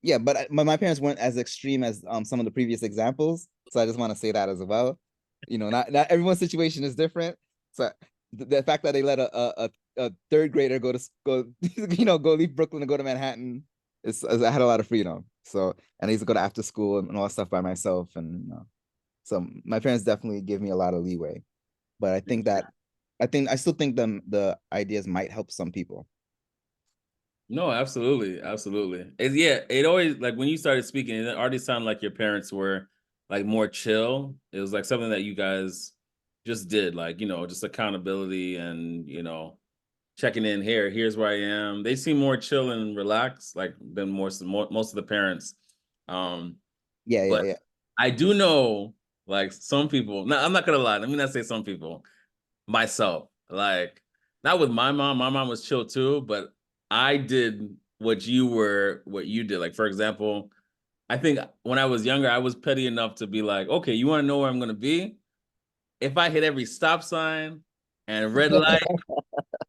yeah, but my parents weren't as extreme as some of the previous examples, so I just want to say that as well. Not everyone's situation is different. So the fact that they let a third grader go go leave Brooklyn and go to Manhattan is I had a lot of freedom. So and I used to go to after school and all that stuff by myself, and so my parents definitely give me a lot of leeway. But I still think the ideas might help some people. No, absolutely, absolutely. Yeah, it always like when you started speaking, it already sounded like your parents were like more chill. It was like something that you guys just did, like just accountability and checking in here. Here's where I am. They seem more chill and relaxed, like than most of the parents. Um, Yeah, yeah, but yeah. I do know like some people. No, I'm not gonna lie. Let me not say some people. Myself, like not with my mom. My mom was chill too, but I did what you did. Like for example, I think when I was younger, I was petty enough to be like, okay, you want to know where I'm gonna be? If I hit every stop sign and red light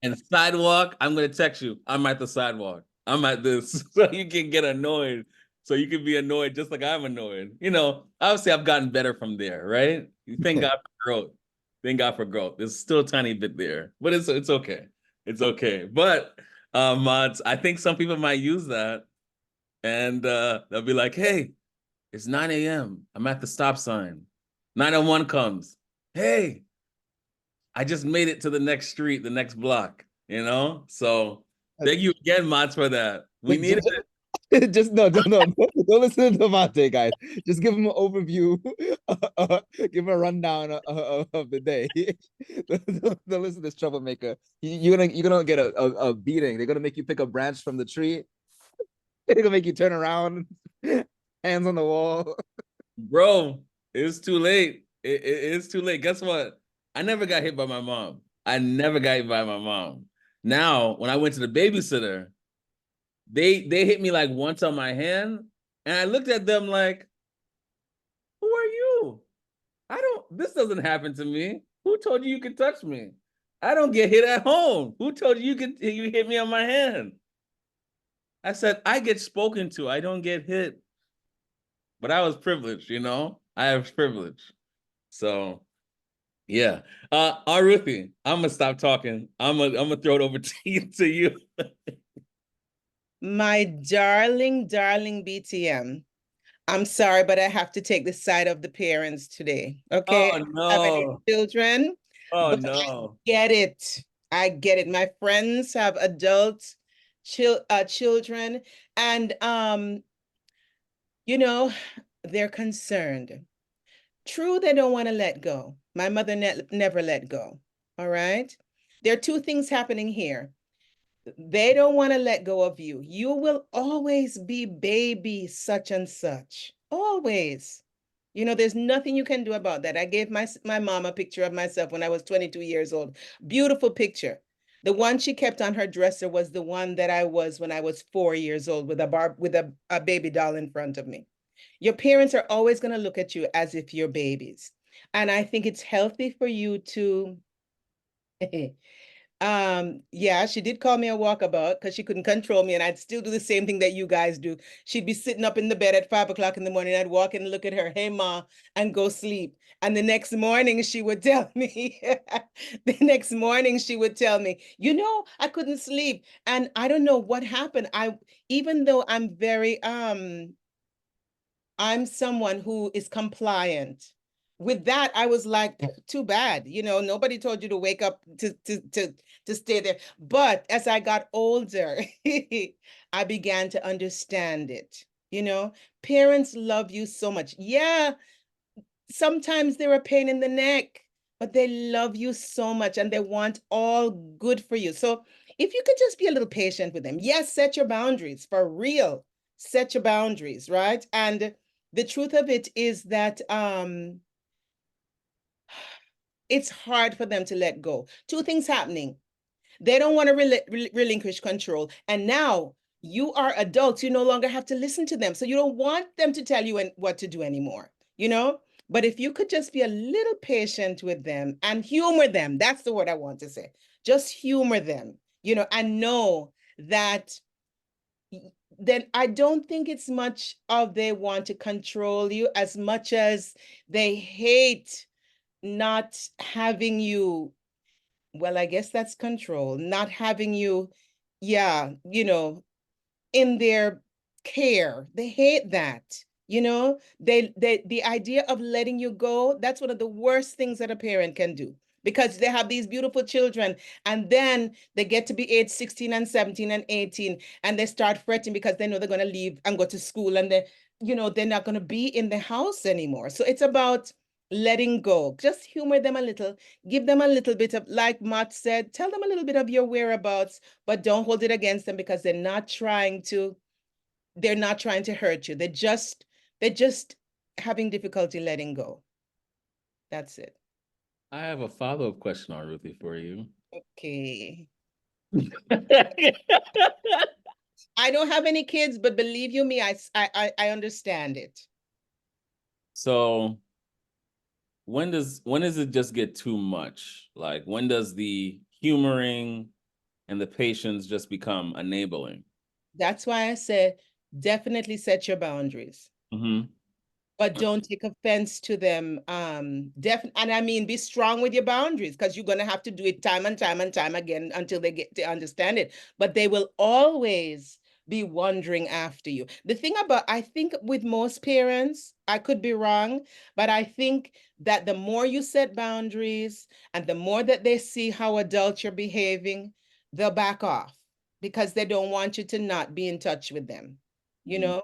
and sidewalk, I'm gonna text you. I'm at the sidewalk. I'm at this, so you can get annoyed. So you can be annoyed just like I'm annoyed. Obviously I've gotten better from there, right? Thank God for growth. Thank God for growth. There's still a tiny bit there, but it's okay. It's okay. But mods, I think some people might use that and they'll be like, hey, it's 9 a.m. I'm at the stop sign. 901 comes. Hey, I just made it to the next street, the next block, So thank you again, Mods, for that. We Wait, needed it. just no, don't listen to Devonte, guys. Just give him an overview, give him a rundown of the day. Don't listen to this troublemaker. You're gonna get a beating. They're gonna make you pick a branch from the tree. They're gonna make you turn around, hands on the wall. Bro, it's too late. It's too late. Guess what? I never got hit by my mom. I never got hit by my mom. Now, when I went to the babysitter, they hit me like once on my hand, and I looked at them like, who are you? This doesn't happen to me. Who told you could touch me? I don't get hit at home. Who told you hit me on my hand? I said, I get spoken to. I don't get hit. But I was privileged, I have privilege. So yeah. Ruthie, I'm gonna stop talking. I'm gonna throw it over to you. My darling, darling BTM. I'm sorry, but I have to take the side of the parents today. Okay. Oh I don't have any no. children, Oh but I no. get it. I get it. My friends have adult children, and they're concerned. True, they don't want to let go. My mother never let go. All right. There are two things happening here. They don't want to let go of you. You will always be baby such and such. Always. You know, there's nothing you can do about that. I gave my mom a picture of myself when I was 22 years old. Beautiful picture. The one she kept on her dresser was the one that I was when I was 4 years old with a baby doll in front of me. Your parents are always going to look at you as if you're babies. And I think it's healthy for you to yeah, she did call me a walkabout because she couldn't control me, and I'd still do the same thing that you guys do. She'd be sitting up in the bed at 5 o'clock in the morning. I'd walk in and look at her, hey ma, and go sleep. And the next morning she would tell me, the next morning she would tell me, you know, I couldn't sleep. And I don't know what happened. Even though I'm someone who is compliant. With that, I was like, too bad. You know, nobody told you to wake up to stay there. But as I got older, I began to understand it. You know, parents love you so much. Yeah, sometimes they're a pain in the neck, but they love you so much and they want all good for you. So if you could just be a little patient with them, yes, set your boundaries for real. Set your boundaries, right? And the truth of it is that it's hard for them to let go. Two things happening. They don't want to relinquish control. And now you are adults. You no longer have to listen to them. So you don't want them to tell you what to do anymore, you know? But if you could just be a little patient with them and humor them, that's the word I want to say. Just humor them, you know, and know that then I don't think it's much of they want to control you as much as they hate not having you, well, I guess that's control, not having you, yeah, you know, in their care. They hate that. You know, the idea of letting you go, that's one of the worst things that a parent can do because they have these beautiful children and then they get to be age 16 and 17 and 18 and they start fretting because they know they're going to leave and go to school and they, you know, they're not going to be in the house anymore. So it's about letting go. Just humor them a little, give them a little bit of, like Matt said, tell them a little bit of your whereabouts, but don't hold it against them because they're not trying to hurt you. They're just having difficulty letting go. That's it. I have a follow-up question on Ruthie for you. Okay. I don't have any kids, but believe you me, I understand it. So when does it just get too much? Like when does the humoring and the patience just become enabling? That's why I said definitely set your boundaries. Mm-hmm. But don't take offense to them. And I mean, be strong with your boundaries because you're gonna have to do it time and time and time again until they get to understand it. But they will always be wondering after you. The thing about, I think with most parents, I could be wrong, but I think that the more you set boundaries and the more that they see how adult you're behaving, they'll back off because they don't want you to not be in touch with them. You know,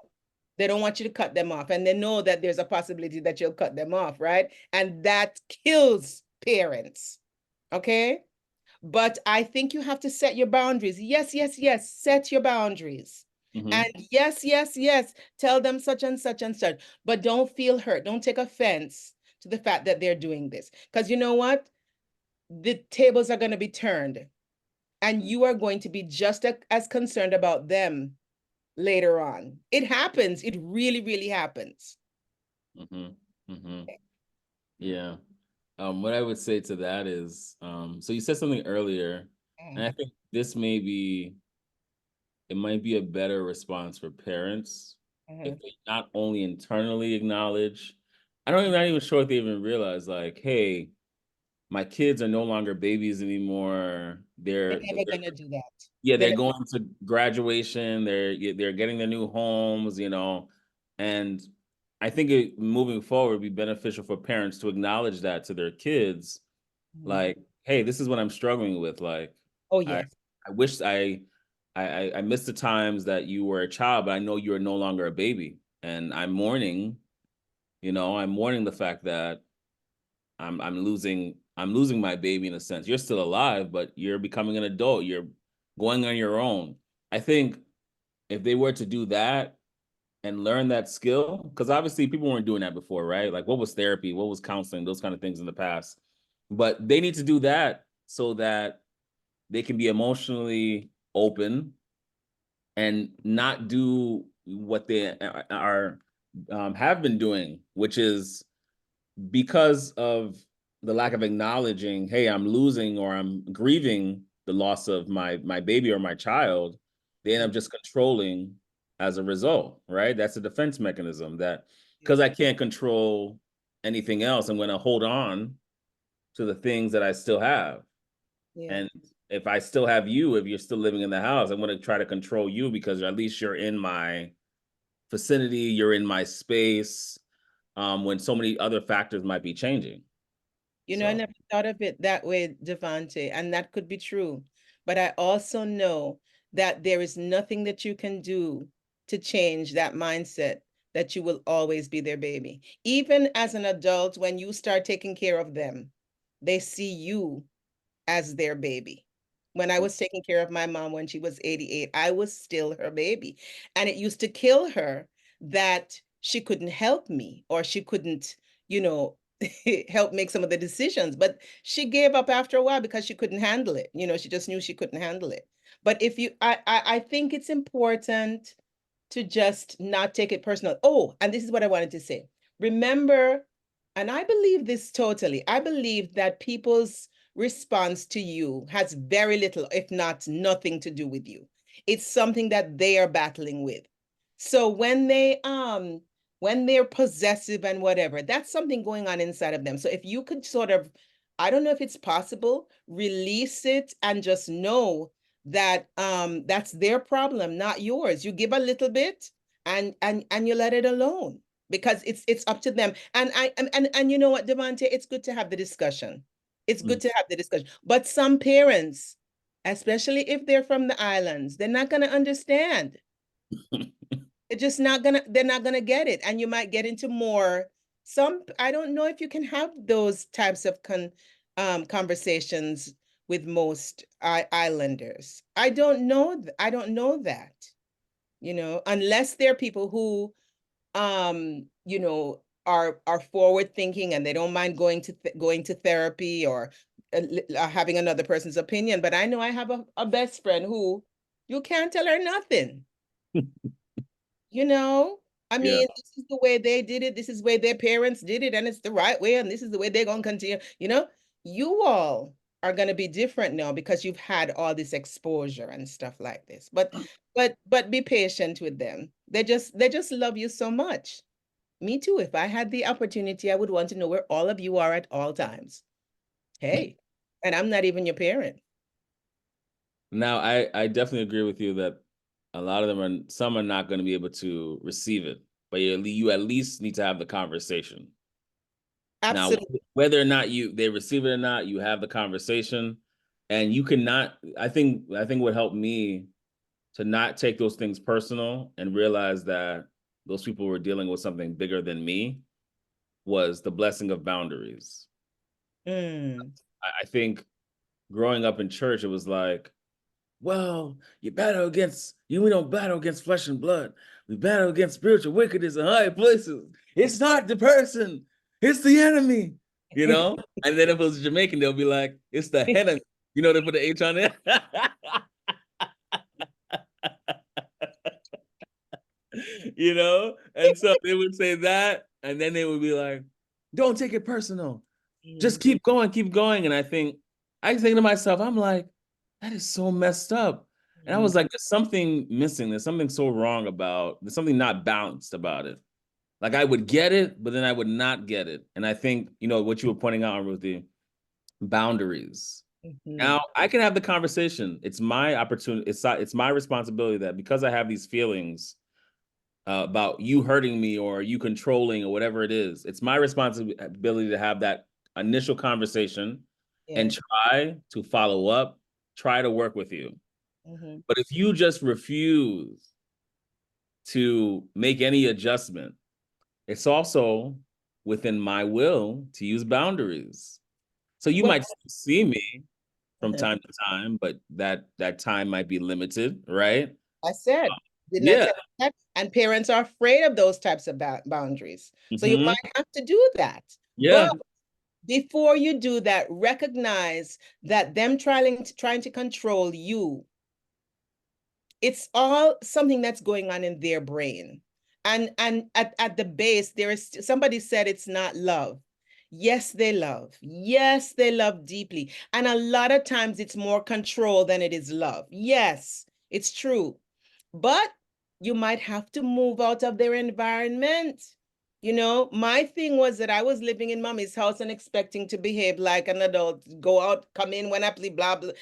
they don't want you to cut them off. And they know that there's a possibility that you'll cut them off, right? And that kills parents. Okay. But I think you have to set your boundaries. Yes, yes, yes. Set your boundaries. Mm-hmm. And yes, yes, yes. Tell them such and such and such. But don't feel hurt. Don't take offense to the fact that they're doing this. Because you know what? The tables are going to be turned. And you are going to be just as concerned about them later on. It happens. It really, really happens. Mm-hmm. Mm-hmm. Yeah. What I would say to that is, so you said something earlier, and I think this it might be a better response for parents if they not only internally acknowledge, not even sure if they even realize, like, hey, my kids are no longer babies anymore. They're never gonna do that. Yeah, they're going to graduation. They're getting their new homes, and I think moving forward would be beneficial for parents to acknowledge that to their kids, like, hey, this is what I'm struggling with. Like, oh I yes, I wish I missed the times that you were a child, but I know you are no longer a baby, and I'm mourning. I'm mourning the fact that I'm losing my baby in a sense. You're still alive, but you're becoming an adult. You're going on your own. I think if they were to do that, and learn that skill, because obviously people weren't doing that before, right? Like, what was therapy, what was counseling, those kind of things in the past. But they need to do that so that they can be emotionally open and not do what they are have been doing, which is because of the lack of acknowledging, hey, I'm losing or I'm grieving the loss of my baby or my child, they end up just controlling as a result, right? That's a defense mechanism, that because I can't control anything else, I'm going to hold on to the things that I still have. Yeah. And if I still have you, if you're still living in the house, I'm going to try to control you because at least you're in my vicinity, you're in my space, when so many other factors might be changing. You know, I So never thought of it that way, Devonte, and that could be true. But I also know that there is nothing that you can do to change that mindset that you will always be their baby. Even as an adult, when you start taking care of them, they see you as their baby. When I was taking care of my mom when she was 88, I was still her baby. And it used to kill her that she couldn't help me or she couldn't, you know, help make some of the decisions. But she gave up after a while because she couldn't handle it. You know, she just knew she couldn't handle it. But if you, I think it's important to just not take it personal. Oh, and this is what I wanted to say. Remember, and I believe this totally, I believe that people's response to you has very little, if not nothing to do with you. It's something that they are battling with. So when they're possessive and whatever, that's something going on inside of them. So if you could sort of, I don't know if it's possible, release it and just know that that's their problem, not yours. You give a little bit and you let it alone because it's up to them. And you know what, Devonte, it's good to have the discussion. It's good to have the discussion. But some parents, especially if they're from the islands, they're not going to understand. They're just not gonna, they're not gonna get it. And you might get into more, I don't know if you can have those types of conversations with most islanders. I don't know that, you know, unless they're people who, you know, are forward thinking and they don't mind going to therapy or having another person's opinion. But I know I have a best friend who you can't tell her nothing. You know, I yeah. mean, this is the way they did it. This is the way their parents did it, and it's the right way, and this is the way they're going to continue. You know, you all are going to be different now because you've had all this exposure and stuff like this. But be patient with them. They just love you so much. Me too. If I had the opportunity, I would want to know where all of you are at all times. Hey, and I'm not even your parent. Now, I definitely agree with you that a lot of them some are not going to be able to receive it, but you at least need to have the conversation. Now, Absolutely. whether or not they receive it or not, you have the conversation, and you cannot. I think what helped me to not take those things personal and realize that those people were dealing with something bigger than me was the blessing of boundaries. Mm. I think growing up in church, it was like, well, we don't battle against flesh and blood. We battle against spiritual wickedness in high places. It's not the person, it's the enemy, you know? And then if it was Jamaican, they'll be like, it's the enemy. You know, they put the H on it. You know? And so they would say that, and then they would be like, don't take it personal. Just keep going, keep going. And I think to myself, I'm like, that is so messed up. And I was like, there's something missing. There's something so wrong there's something not balanced about it. Like I would get it, but then I would not get it. And I think, you know, what you were pointing out, Ruthie, boundaries. Now I can have the conversation. It's my opportunity. It's my responsibility that because I have these feelings about you hurting me or you controlling or whatever it is, it's my responsibility to have that initial conversation and try to follow up, try to work with you. But if you just refuse to make any adjustment, it's also within my will to use boundaries. So you might see me from time to time, but that time might be limited, right? I said. Did not Yeah. set that, and parents are afraid of those types of boundaries. So you might have to do that. Yeah. But before you do that, recognize that them trying to control you, it's all something that's going on in their brain. And at the base, there is somebody said it's not love. Yes, they love. Yes, they love deeply. And a lot of times it's more control than it is love. Yes, it's true. But you might have to move out of their environment. You know, my thing was that I was living in mommy's house and expecting to behave like an adult, go out, come in when I please, blah, blah,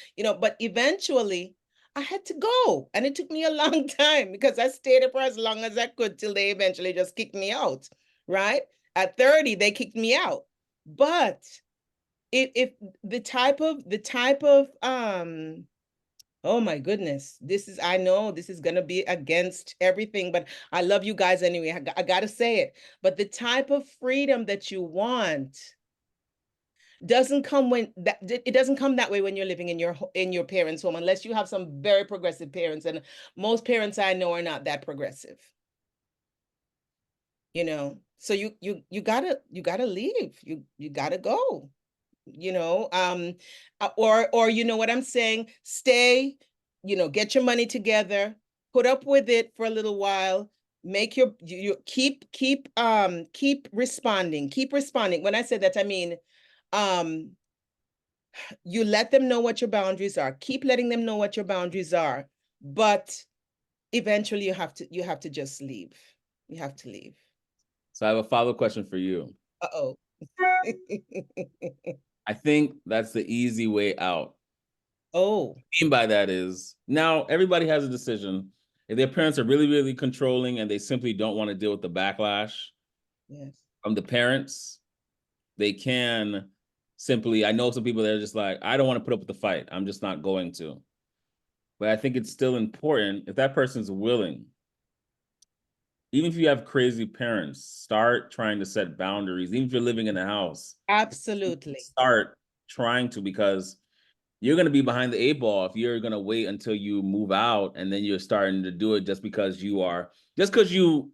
but eventually I had to go. And it took me a long time because I stayed there for as long as I could till they eventually just kicked me out, right? At 30, they kicked me out. But if the type of oh my goodness, I know this is gonna be against everything, but I love you guys anyway. I gotta say it. But the type of freedom that you want doesn't come it doesn't come that way when you're living in your parents' home, unless you have some very progressive parents. And most parents I know are not that progressive. So you gotta leave. You gotta go. Or you know what I'm saying? Stay, get your money together, put up with it for a little while, make you keep responding. Keep responding. When I say that, I mean, you let them know what your boundaries are. Keep letting them know what your boundaries are. But eventually you have to just leave. You have to leave. So I have a follow-up question for you. Uh-oh. I think that's the easy way out. Oh. What I mean by that is, now everybody has a decision. If their parents are really, really controlling and they simply don't want to deal with the backlash Yes. from the parents, they can simply, I know some people that are just like, I don't want to put up with the fight. I'm just not going to. But I think it's still important, if that person's willing, even if you have crazy parents, start trying to set boundaries. Even if you're living in a house, Absolutely. start trying to, because you're going to be behind the 8 ball if you're going to wait until you move out and then you're starting to do it just because you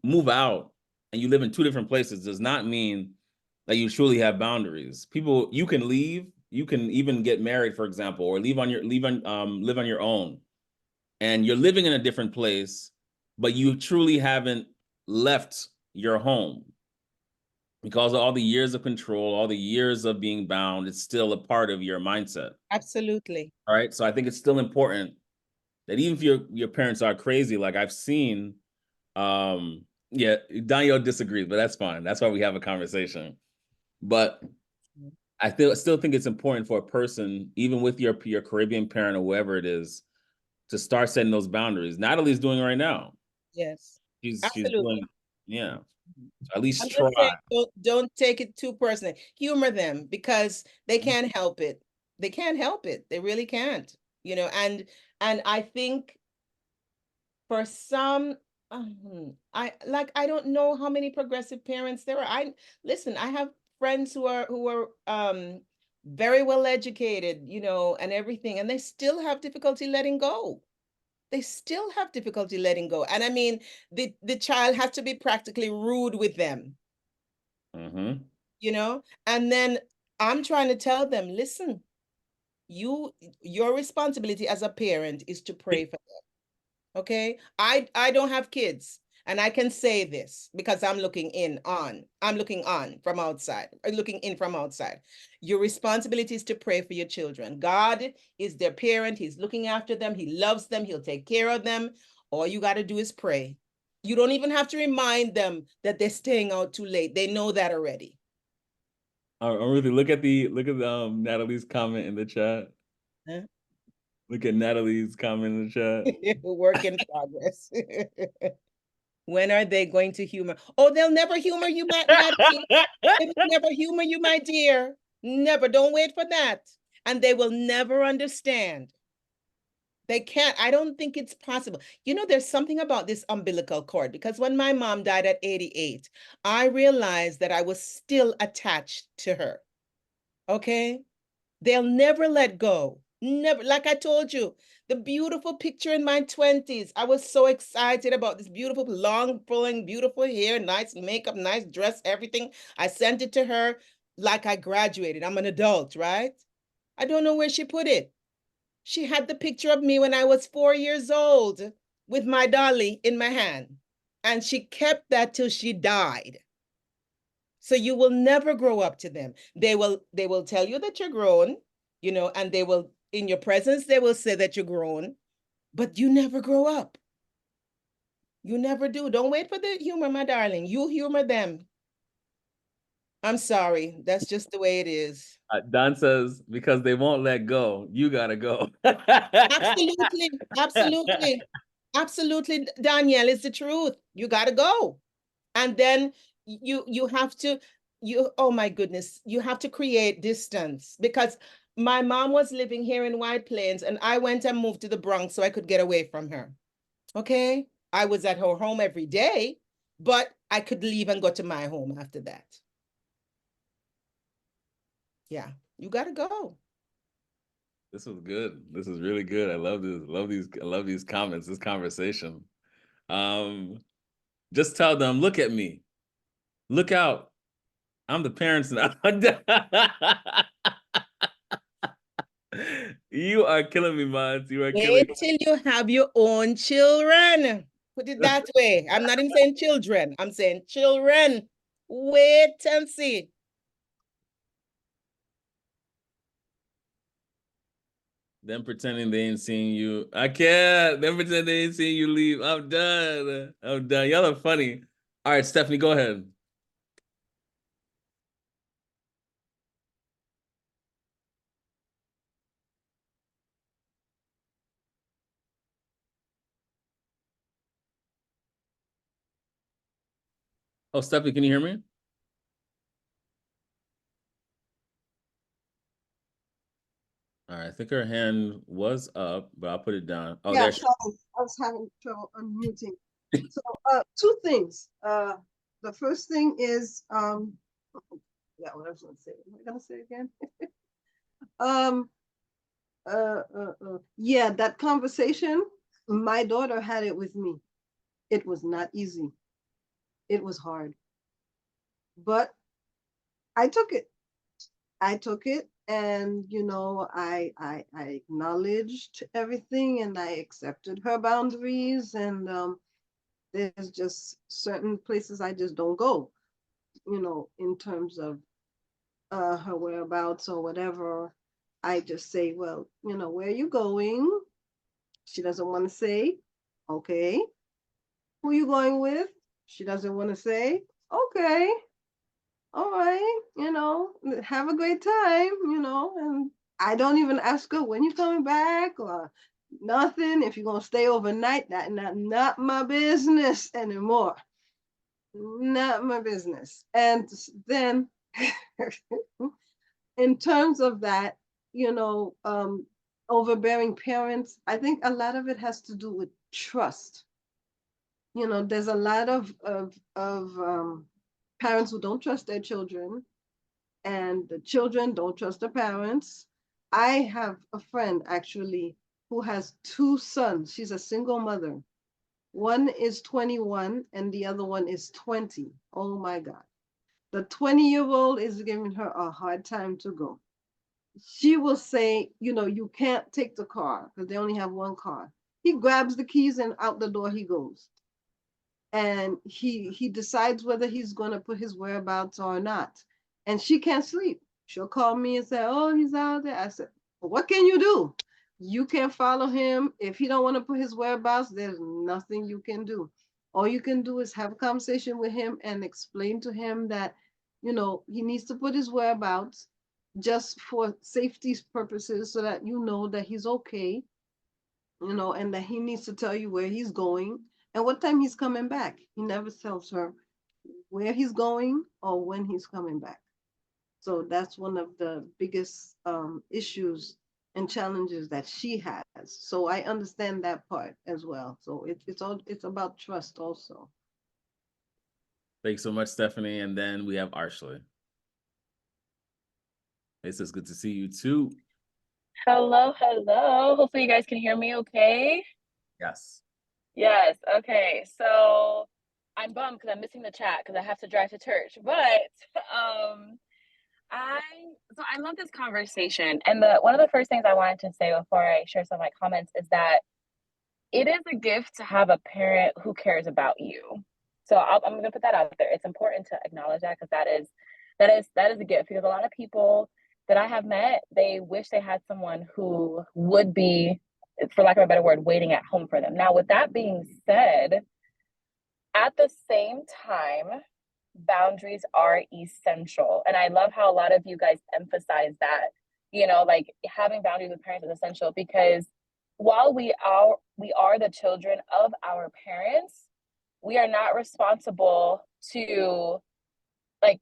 move out and you live in 2 different places does not mean that you truly have boundaries. People, you can leave, you can even get married, for example, or live on your own, and you're living in a different place, but you truly haven't left your home because of all the years of control, all the years of being bound. It's still a part of your mindset. Absolutely. All right. So I think it's still important that even if your parents are crazy, like I've seen, yeah, Danielle disagrees, but that's fine. That's why we have a conversation. But I still think it's important for a person, even with your Caribbean parent or whoever it is, to start setting those boundaries. Natalie's doing it right now. Yes. She's Absolutely. doing, yeah. So at least I'm try. just saying, don't take it too personally. Humor them because they can't help it. They can't help it. They really can't. And I think for some, I don't know how many progressive parents there are. I have friends who are very well educated, and everything, and they still have difficulty letting go. They still have difficulty letting go. And I mean, the child has to be practically rude with them. And then I'm trying to tell them, listen, your responsibility as a parent is to pray for them. Okay. I don't have kids, and I can say this because I'm looking in from outside, looking in from outside. Your responsibility is to pray for your children. God is their parent. He's looking after them. He loves them. He'll take care of them. All you got to do is pray. You don't even have to remind them that they're staying out too late. They know that already. Ruthie, look at Natalie's comment in the chat. Huh? Look at Natalie's comment in the chat. Work in progress. When are they going to humor? Oh, they'll never humor you, Natalie. They will never humor you, my dear. Never. Don't wait for that. And they will never understand. They can't. I don't think it's possible. There's something about this umbilical cord, because when my mom died at 88, I realized that I was still attached to her. Okay? They'll never let go. Never, like I told you, the beautiful picture in my 20s. I was so excited about this beautiful, long flowing, beautiful hair, nice makeup, nice dress, everything. I sent it to her like I graduated. I'm an adult, right? I don't know where she put it. She had the picture of me when I was 4 years old with my dolly in my hand. And she kept that till she died. So you will never grow up to them. They will tell you that you're grown, and they will, in your presence, they will say that you're grown, but you never grow up. You never do. Don't wait for the humor, my darling. You humor them. I'm sorry. That's just the way it is. Don says, because they won't let go, you gotta go. Absolutely. Absolutely. Absolutely, Danielle, it's the truth. You got to go. And then you have to, oh my goodness, you have to create distance, because my mom was living here in White Plains and I went and moved to the Bronx so I could get away from her. Okay? I was at her home every day, but I could leave and go to my home after that. Yeah, you got to go. This was good. This is really good. I love this. I love these comments, this conversation. Just tell them, look at me. Look out. I'm the parents now. You are killing me, Mods. You are killing Wait till you have your own children. Put it that way. I'm not even saying children. I'm saying children. Wait and see. them pretending they ain't seen you. I can't. Them pretending they ain't seen you leave. I'm done. I'm done. Y'all are funny. All right, Stephanie, go ahead. Oh, Stephanie, can you hear me? All right, I think her hand was up, but I'll put it down. Oh, Yeah, there she sorry, I was having trouble unmuting. So, two things. The first thing is, yeah, what I was gonna say. What am I gonna say again? Yeah, that conversation, my daughter had it with me. It was not easy. It was hard, but I took it. I took it, and I acknowledged everything, and I accepted her boundaries, and there's just certain places I just don't go, in terms of her whereabouts or whatever. I just say, well, where are you going? She doesn't want to say. Okay. Who you going with? She doesn't want to say. Okay. All right. Have a great time, and I don't even ask her when you coming back or nothing. If you're gonna stay overnight, that not my business anymore. Not my business. And then in terms of that, overbearing parents, I think a lot of it has to do with trust. There's a lot of parents who don't trust their children, and the children don't trust the parents. I have a friend actually who has two sons. She's a single mother. One is 21 and the other one is 20. Oh my God. The 20-year-old is giving her a hard time to go. She will say, you can't take the car because they only have one car. He grabs the keys and out the door he goes. And he decides whether he's going to put his whereabouts or not. And she can't sleep. She'll call me and say, oh, he's out there. I said, well, what can you do? You can't follow him. If he don't want to put his whereabouts, there's nothing you can do. All you can do is have a conversation with him and explain to him that, he needs to put his whereabouts just for safety purposes so that you know that he's okay, and that he needs to tell you where he's going and what time he's coming back. He never tells her where he's going or when he's coming back. So that's one of the biggest issues and challenges that she has. So I understand that part as well. So it's about trust also. Thanks so much, Stephanie. And then we have Arshley. It's just good to see you too. Hello, hello. Hopefully you guys can hear me okay. Yes. Yes, okay. So I'm bummed because I'm missing the chat because I have to drive to church. But um I I love this conversation. And the one of the first things I wanted to say before I share some of my comments is that it is a gift to have a parent who cares about you. So I'm going to put that out there. It's important to acknowledge that because that is a gift because a lot of people that I have met, they wish they had someone who would be, for lack of a better word, waiting at home for them. Now, with that being said, at the same time, boundaries are essential. And I love how a lot of you guys emphasize that, like having boundaries with parents is essential because while we are the children of our parents, we are not responsible to like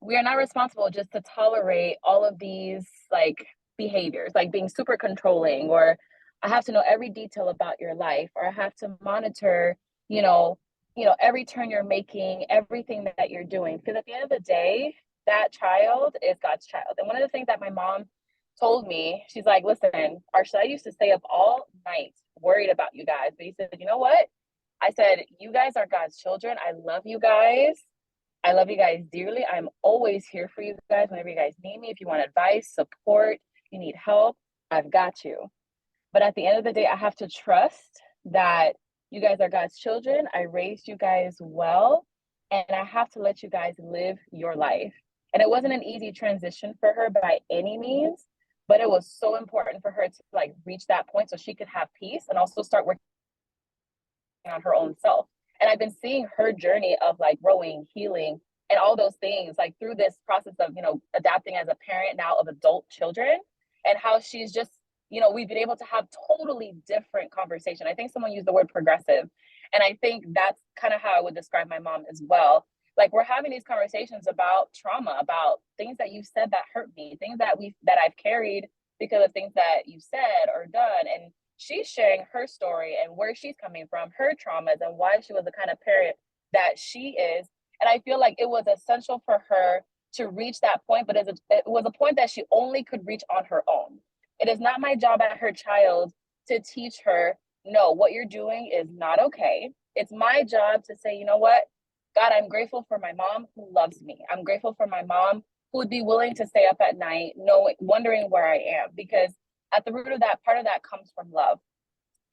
we are not responsible just to tolerate all of these like behaviors, like being super controlling, or I have to know every detail about your life, or I have to monitor, you know, every turn you're making, everything that you're doing. Because at the end of the day, that child is God's child. And one of the things that my mom told me, she's like, listen, Arsha, I used to stay up all night worried about you guys. But he said, you know what? I said, you guys are God's children. I love you guys. I love you guys dearly. I'm always here for you guys whenever you guys need me. If you want advice, support, you need help, I've got you. But at the end of the day, I have to trust that you guys are God's children. I raised you guys well, and I have to let you guys live your life. And it wasn't an easy transition for her by any means, but it was so important for her to like reach that point so she could have peace and also start working on her own self. And I've been seeing her journey of like growing, healing, and all those things like through this process of, adapting as a parent now of adult children, and how she's just, we've been able to have totally different conversation. I think someone used the word progressive. And I think that's kind of how I would describe my mom as well. Like we're having these conversations about trauma, about things that you said that hurt me, things that I've carried because of things that you said or done. And she's sharing her story and where she's coming from, her traumas, and why she was the kind of parent that she is. And I feel like it was essential for her to reach that point, but it was a point that she only could reach on her own. It is not my job as her child to teach her, no, what you're doing is not okay. It's my job to say, you know what, God, I'm grateful for my mom who loves me. I'm grateful for my mom who would be willing to stay up at night, wondering where I am, because at the root of that, part of that comes from love.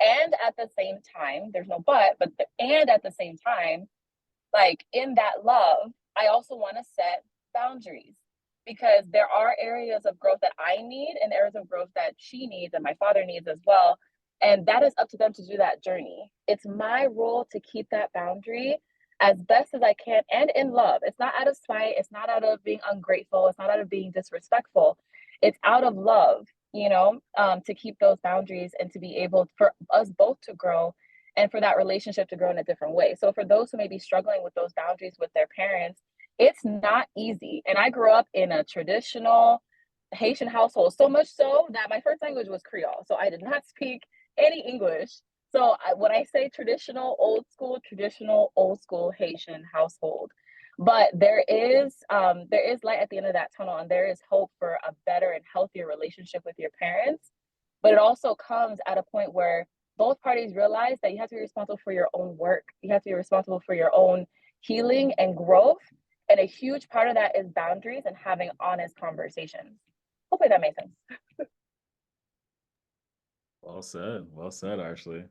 And at the same time, there's no and at the same time, like in that love, I also want to set boundaries because there are areas of growth that I need and areas of growth that she needs and my father needs as well. And that is up to them to do that journey. It's my role to keep that boundary as best as I can and in love. It's not out of spite. It's not out of being ungrateful. It's not out of being disrespectful. It's out of love, to keep those boundaries and to be able for us both to grow and for that relationship to grow in a different way. So for those who may be struggling with those boundaries with their parents, it's not easy. And I grew up in a traditional Haitian household, so much so that my first language was Creole. So I did not speak any English. So when I say traditional, old school Haitian household, but there is light at the end of that tunnel, and there is hope for a better and healthier relationship with your parents. But it also comes at a point where both parties realize that you have to be responsible for your own work. You have to be responsible for your own healing and growth. And a huge part of that is boundaries and having honest conversations. Hopefully that makes sense. Well said, Ashley.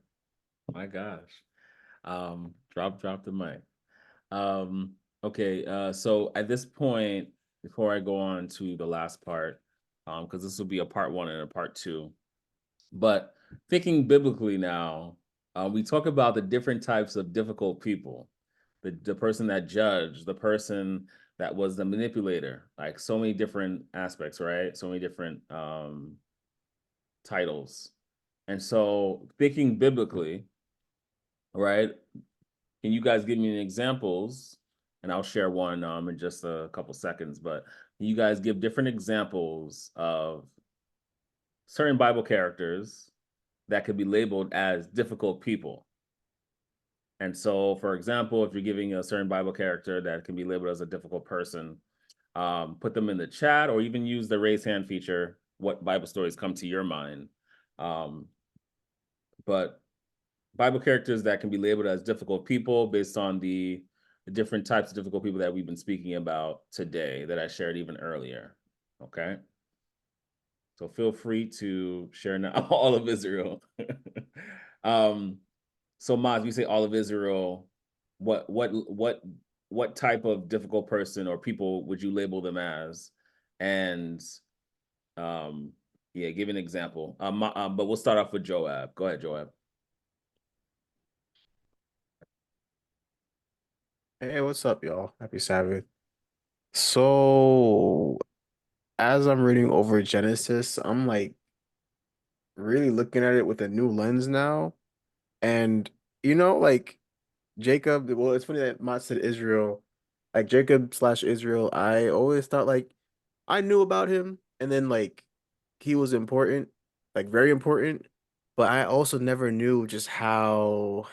My gosh. Drop the mic. Okay, so at this point, before I go on to the last part, because this will be a part one and a part two, but thinking biblically now, we talk about the different types of difficult people, the person that judged, the person that was the manipulator, like so many different aspects, right? So many different titles. And so thinking biblically, right? Can you guys give me any examples? And I'll share one in just a couple seconds, but can you guys give different examples of certain Bible characters that could be labeled as difficult people? And so, for example, if you're giving a certain Bible character that can be labeled as a difficult person, put them in the chat or even use the raise hand feature what Bible stories come to your mind. But Bible characters that can be labeled as difficult people based on the different types of difficult people that we've been speaking about today that I shared even earlier. Okay. So feel free to share now all of Israel. So Maz, you say all of Israel, what type of difficult person or people would you label them as? And yeah, give an example. But we'll start off with Joab. Go ahead, Joab. Hey, what's up, y'all? Happy Sabbath. So, as I'm reading over Genesis, I'm like really looking at it with a new lens now. And like Jacob, well, it's funny that Matt said Israel, like Jacob/Israel. I always thought like I knew about him, and then like he was important, like very important, but I also never knew just how,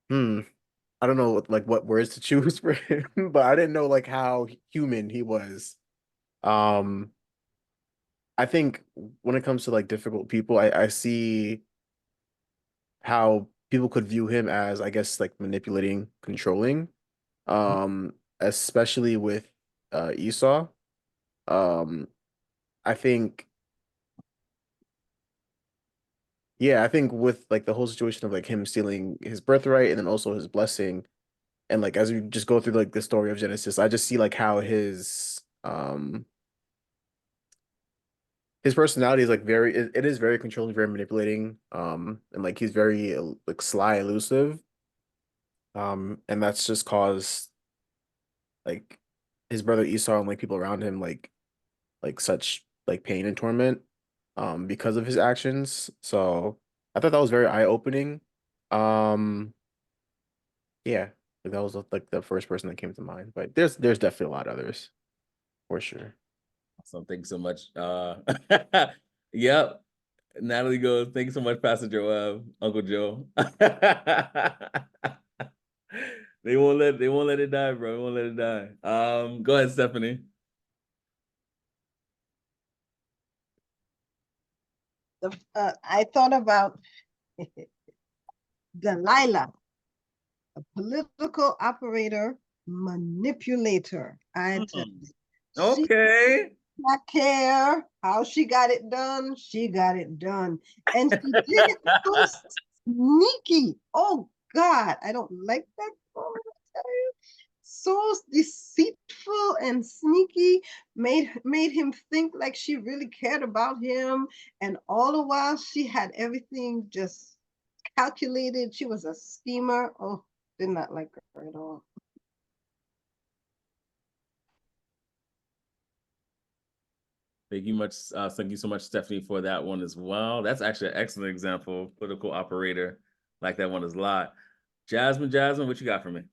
hmm, I don't know like what words to choose for him, but I didn't know like how human he was. Um, I think when it comes to like difficult people, I see how people could view him as, I guess, like manipulating, controlling, especially with Esau. Um, I think, yeah, I think with like the whole situation of like him stealing his birthright and then also his blessing, and like as we just go through like the story of Genesis, I just see like how his personality is like it is very controlling, very manipulating, and like he's very like sly, elusive, and that's just caused like his brother Esau and like people around him like such like pain and torment, because of his actions. So I thought that was very eye-opening. Um, yeah, like that was like the first person that came to mind, but there's definitely a lot of others for sure. So thanks so much. Yep. Natalie goes, thanks so much, Pastor Joel, Uncle Joe. They won't let it die, bro. They won't let it die. Go ahead, Stephanie. I thought about Delilah, a political operator, manipulator. I tell Hmm. you, she Okay. did not care how she got it done. She got it done, and she did it so sneaky. Oh God, I don't like that. Oh, I tell you. So deceitful and sneaky, made him think like she really cared about him, and all the while she had everything just calculated. She was a schemer. Oh, did not like her at all. Thank you so much, Stephanie, for that one as well. That's actually an excellent example of political operator. Like that one is a lot. Jasmine, what you got for me?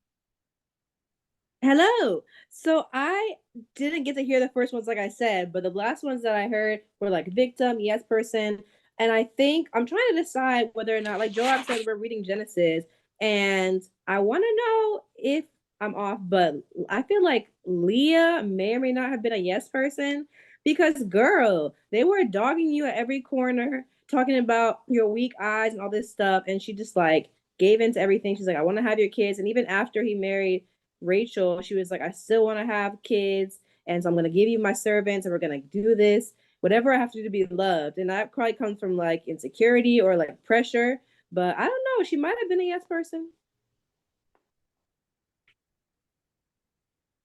Hello. So I didn't get to hear the first ones, like I said, but the last ones that I heard were like victim, yes person. And I think I'm trying to decide whether or not, like Joab said, we're reading Genesis, and I want to know if I'm off, but I feel like Leah may or may not have been a yes person because, girl, they were dogging you at every corner, talking about your weak eyes and all this stuff. And she just like gave into everything. She's like, I want to have your kids. And even after he married Rachel, she was like, I still want to have kids. And so I'm going to give you my servants and we're going to do this, whatever I have to do to be loved. And that probably comes from like insecurity or like pressure. But I don't know. She might have been a yes person.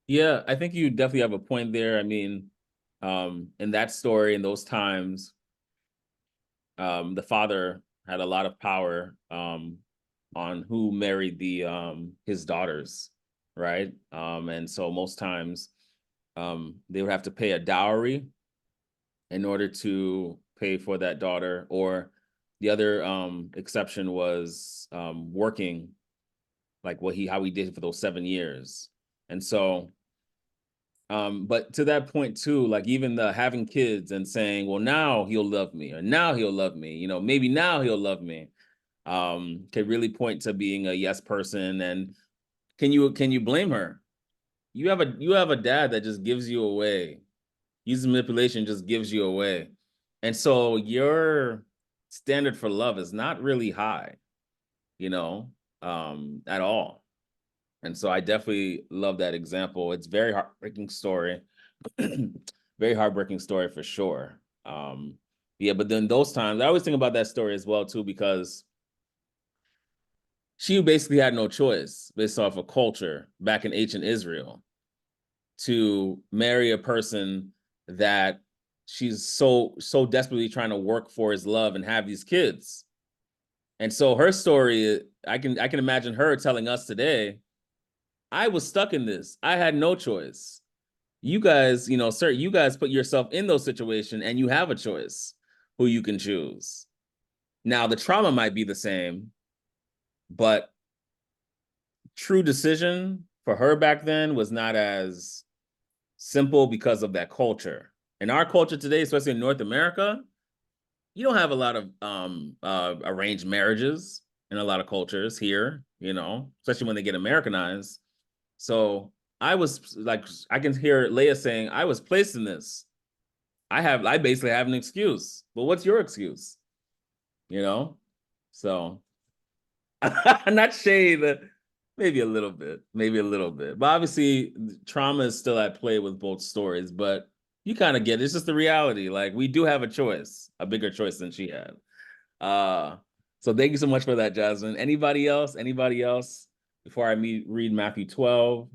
Yeah, I think you definitely have a point there. I mean, in that story, in those times, the father had a lot of power on who married the his daughters, right? And so most times they would have to pay a dowry in order to pay for that daughter, or the other exception was working like how he did for those 7 years. And so but to that point too, like even the having kids and saying, well, now he'll love me, or now he'll love me, maybe now he'll love me, can really point to being a yes person. And can you blame her? You have a dad that just gives you away Using manipulation just gives you away. And so your standard for love is not really high, you know, at all. And so I definitely love that example. It's very heartbreaking story. Very heartbreaking story for sure. Yeah, but then those times, I always think about that story as well, too, because she basically had no choice based off of culture back in ancient Israel to marry a person that she's so desperately trying to work for his love and have these kids. And so her story, I can imagine her telling us today, I was stuck in this. I had no choice. You guys, you know, sir, you guys put yourself in those situations and you have a choice who you can choose. Now, the trauma might be the same, but true decision for her back then was not as simple because of that culture. In our culture today, especially in North America, you don't have a lot of arranged marriages in a lot of cultures here, you know, especially when they get Americanized. So I was like, I can hear Leia saying, I was placed in this. I basically have an excuse. But what's your excuse? You know? So not shade, maybe a little bit, But obviously, trauma is still at play with both stories, but you kind of get it. It's just the reality. Like, we do have a choice, a bigger choice than she had. So thank you so much for that, Jasmine. Anybody else? Before I read Matthew 12.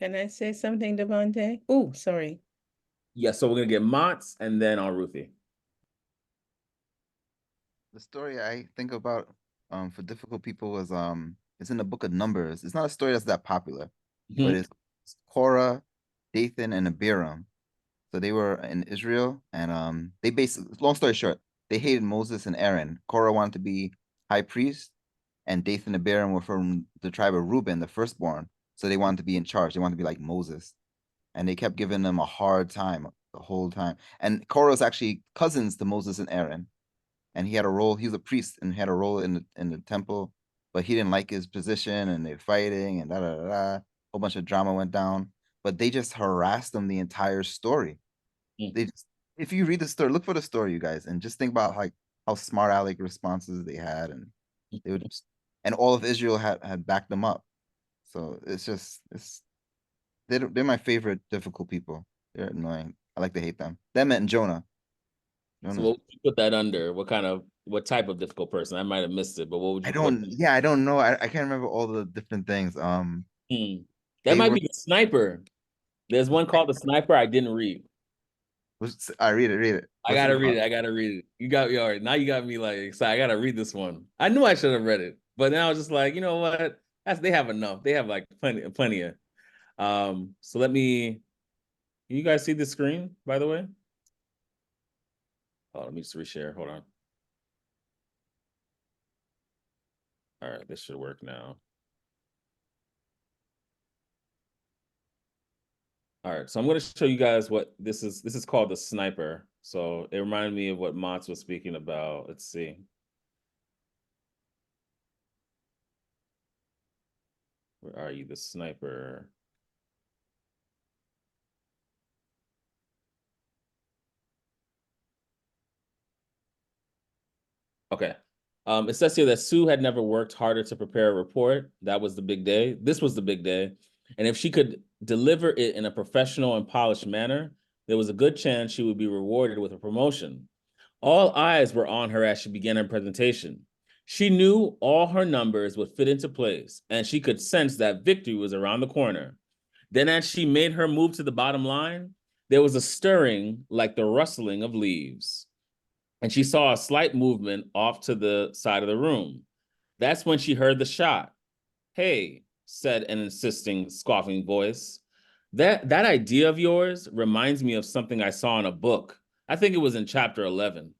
Can I say something, Devonte? Oh, sorry. Yeah, so we're gonna get Mott's and then on Ruthie. The story I think about for difficult people was it's in the book of Numbers. It's not a story that's that popular, but it's Korah, Dathan, and Abiram. So they were in Israel, and they basically, long story short, they hated Moses and Aaron. Korah wanted to be high priest, and Dathan and Abiram were from the tribe of Reuben, the firstborn. So they wanted to be in charge. They wanted to be like Moses, and they kept giving them a hard time the whole time. And Korah was actually cousins to Moses and Aaron, and he had a role. He was a priest and had a role in the temple, but he didn't like his position, and they're fighting and da da da. A whole bunch of drama went down, but they just harassed them the entire story. They just, if you read the story, look for the story, you guys, and just think about like how smart aleck responses they had, and they would just, and all of Israel had backed them up. So they're my favorite difficult people. They're annoying. I like to hate them. Them and Jonah. So what would you put that under? What type of difficult person? I might have missed it, but what would you put? Yeah, I don't know. I can't remember all the different things. That might be the sniper. There's one called the sniper I didn't read. I read it. I gotta read it. You got me all right. Now you got me like excited. I gotta read this one. I knew I should have read it, but then I was just like, you know what? They have enough. They have like plenty of. So you guys see the screen, by the way? Oh, let me just reshare. Hold on. All right, this should work now. All right, so I'm going to show you guys what this is. This is called the sniper. So it reminded me of what Mats was speaking about. Let's see. Where are you, the sniper? Okay. It says here that Sue had never worked harder to prepare a report. That was the big day. This was the big day. And if she could deliver it in a professional and polished manner, there was a good chance she would be rewarded with a promotion. All eyes were on her as she began her presentation. She knew all her numbers would fit into place, and she could sense that victory was around the corner. Then, as she made her move to the bottom line, there was a stirring like the rustling of leaves, and she saw a slight movement off to the side of the room. That's when she heard the shot. Hey, said an insisting, scoffing voice. That idea of yours reminds me of something I saw in a book. I think it was in chapter 11.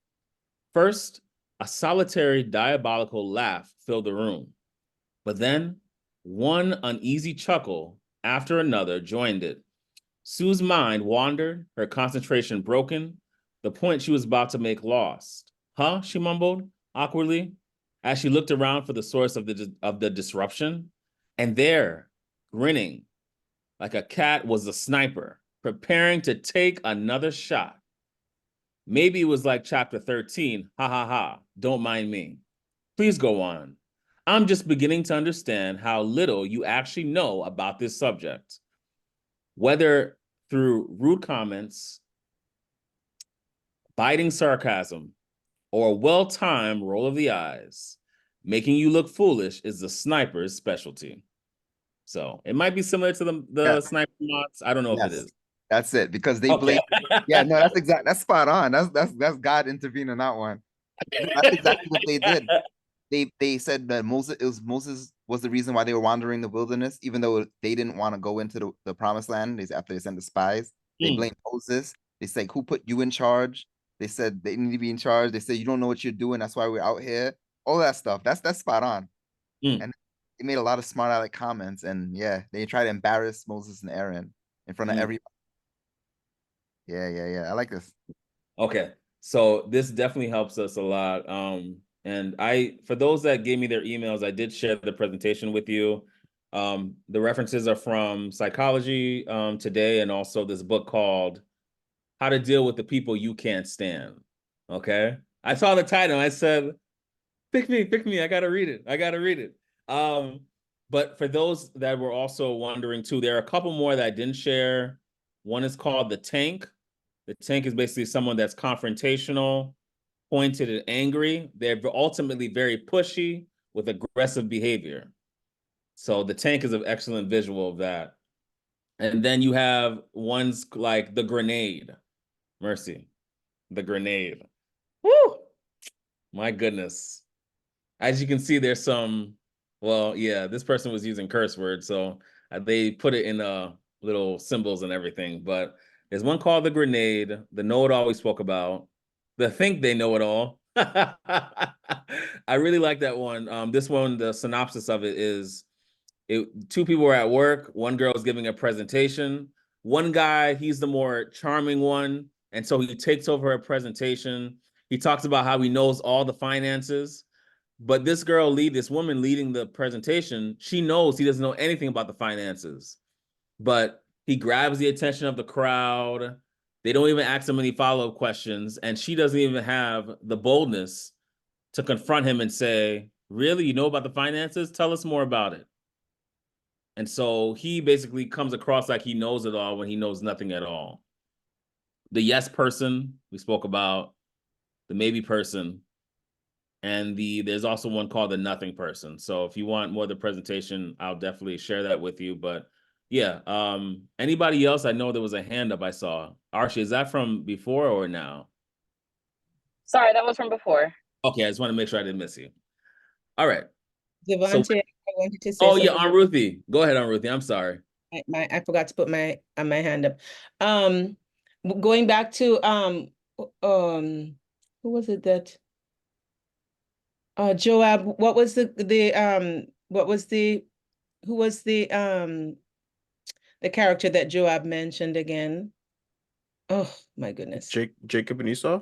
First, a solitary diabolical laugh filled the room. But then, one uneasy chuckle after another joined it. Sue's mind wandered, her concentration broken, the point she was about to make lost. Huh? She mumbled awkwardly. as she looked around for the source of the disruption, and there, grinning like a cat, was the sniper, preparing to take another shot. Maybe it was like chapter 13, ha ha ha, don't mind me. Please go on. I'm just beginning to understand how little you actually know about this subject. Whether through rude comments, biting sarcasm, or a well-timed roll of the eyes, making you look foolish is the sniper's specialty. So it might be similar to the sniper mods. I don't know if it Yes, is. that's it. Because they Okay. blame. Yeah, no, that's spot on. That's God intervened in that one. That's exactly what they did. They said that Moses was the reason why they were wandering the wilderness, even though they didn't want to go into the promised land. After they sent the spies, they blamed Moses. They say, who put you in charge? They said they need to be in charge. They said you don't know what you're doing. That's why we're out here. All that stuff. That's spot on. And they made a lot of smart aleck comments, and yeah, they tried to embarrass Moses and Aaron in front of everybody. Yeah. I like this. Okay. So this definitely helps us a lot. And for those that gave me their emails, I did share the presentation with you. The references are from Psychology Today, and also this book called How to Deal with the People You Can't Stand. Okay. I saw the title. I said, pick me. I gotta read it. But for those that were also wondering too, there are a couple more that I didn't share. One is called The Tank. The Tank is basically someone that's confrontational, pointed, and angry. They're ultimately very pushy with aggressive behavior. So the Tank is an excellent visual of that. And then you have ones like The Grenade. Mercy. The Grenade. Woo! My goodness. As you can see, there's some, well, yeah, this person was using curse words, so they put it in little symbols and everything. But there's one called The Grenade, the know-it-all we spoke about, the think they know it all. I really like that one. This one, the synopsis of it is, two people were at work. One girl is giving a presentation. One guy, he's the more charming one, and so he takes over a presentation. He talks about how he knows all the finances. But this woman leading the presentation, she knows he doesn't know anything about the finances. But he grabs the attention of the crowd. They don't even ask him any follow-up questions. And she doesn't even have the boldness to confront him and say, really, you know about the finances? Tell us more about it. And so he basically comes across like he knows it all when he knows nothing at all. The yes person, we spoke about, the maybe person, and there's also one called the nothing person. So if you want more of the presentation, I'll definitely share that with you. But yeah, anybody else? I know there was a hand up I saw. Archie, is that from before or now? Sorry, that was from before. Okay, I just want to make sure I didn't miss you. All right. Devonte, I wanted to say Oh something. yeah, Aunt Ruthie. Go ahead, Aunt Ruthie. I'm sorry. I forgot to put my hand up. Going back to who was it that Joab, what was who was the character that Joab mentioned again? Oh my goodness. Jacob and Esau?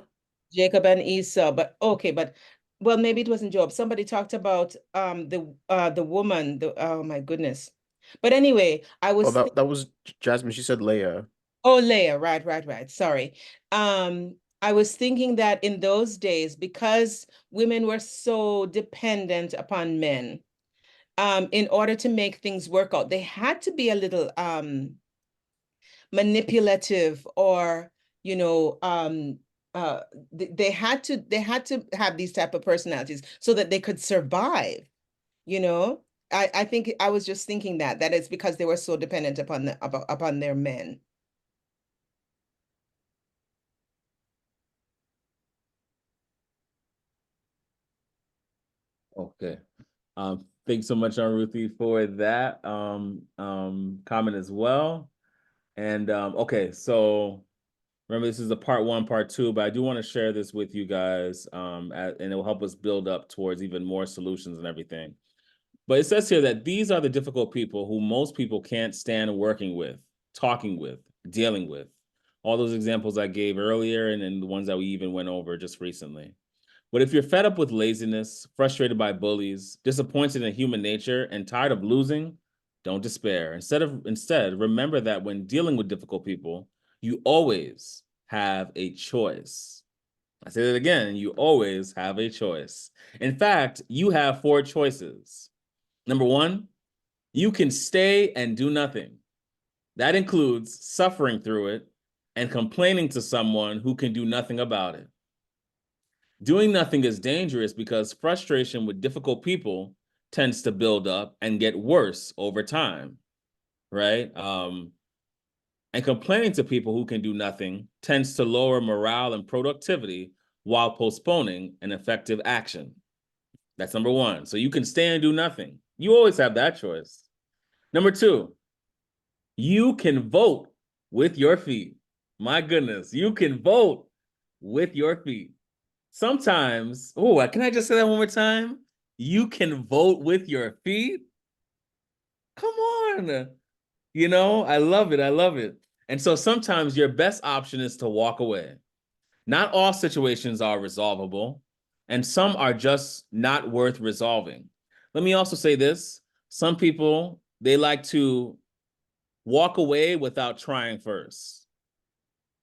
Jacob and Esau, but okay, but well, maybe it wasn't Job. Somebody talked about the woman, oh my goodness. But anyway, I was that was Jasmine. She said Leah. Oh, Leah, right. Sorry. I was thinking that in those days, because women were so dependent upon men, in order to make things work out, they had to be a little manipulative, or they had to have these type of personalities so that they could survive. I think I was just thinking that it's because they were so dependent upon their men. Okay. Thanks so much, Aunt Ruthie, for that comment as well. And okay, so remember, this is a part 1, part 2, but I do want to share this with you guys, and it will help us build up towards even more solutions and everything. But it says here that these are the difficult people who most people can't stand working with, talking with, dealing with. All those examples I gave earlier, and then the ones that we even went over just recently. But if you're fed up with laziness, frustrated by bullies, disappointed in human nature, and tired of losing, don't despair. Instead, remember that when dealing with difficult people, you always have a choice. I say that again, you always have a choice. In fact, you have 4 choices. Number 1, you can stay and do nothing. That includes suffering through it and complaining to someone who can do nothing about it. Doing nothing is dangerous because frustration with difficult people tends to build up and get worse over time, right? And complaining to people who can do nothing tends to lower morale and productivity while postponing an effective action. That's number 1. So you can stay and do nothing. You always have that choice. Number 2, you can vote with your feet. My goodness, you can vote with your feet. Sometimes, can I just say that one more time? You can vote with your feet? Come on. I love it. I love it. And so sometimes your best option is to walk away. Not all situations are resolvable, and some are just not worth resolving. Let me also say this. Some people, they like to walk away without trying first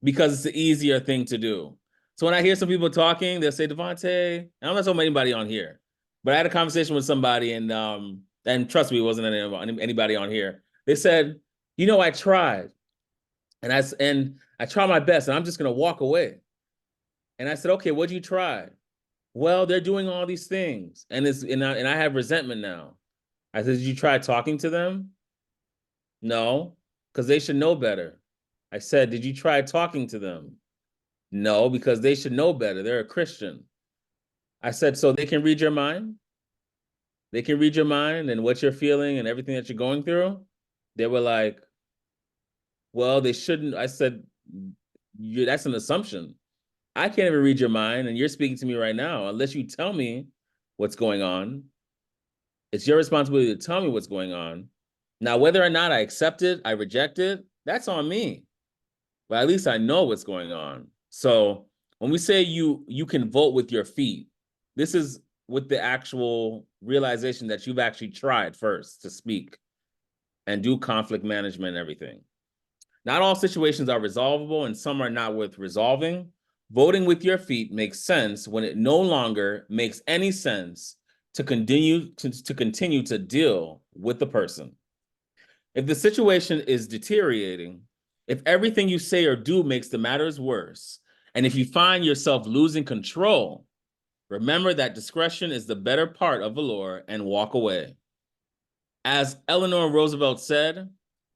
because it's the easier thing to do. So when I hear some people talking, they'll say, Devonte, I'm not talking about anybody on here, but I had a conversation with somebody and trust me, it wasn't anybody on here. They said, I tried and I tried my best and I'm just going to walk away. And I said, okay, what'd you try? Well, they're doing all these things and I have resentment now. I said, did you try talking to them? No, because they should know better. I said, did you try talking to them? No, because they should know better. They're a Christian. I said, so they can read your mind? They can read your mind and what you're feeling and everything that you're going through? They were like, well, they shouldn't. I said, that's an assumption. I can't even read your mind, and you're speaking to me right now. Unless you tell me what's going on, it's your responsibility to tell me what's going on. Now, whether or not I accept it, I reject it, that's on me. But at least I know what's going on. So when we say you can vote with your feet, this is with the actual realization that you've actually tried first to speak and do conflict management and everything. Not all situations are resolvable and some are not worth resolving. Voting with your feet makes sense when it no longer makes any sense to continue to deal with the person. If the situation is deteriorating, if everything you say or do makes the matters worse, and if you find yourself losing control, remember that discretion is the better part of valor and walk away. As Eleanor Roosevelt said,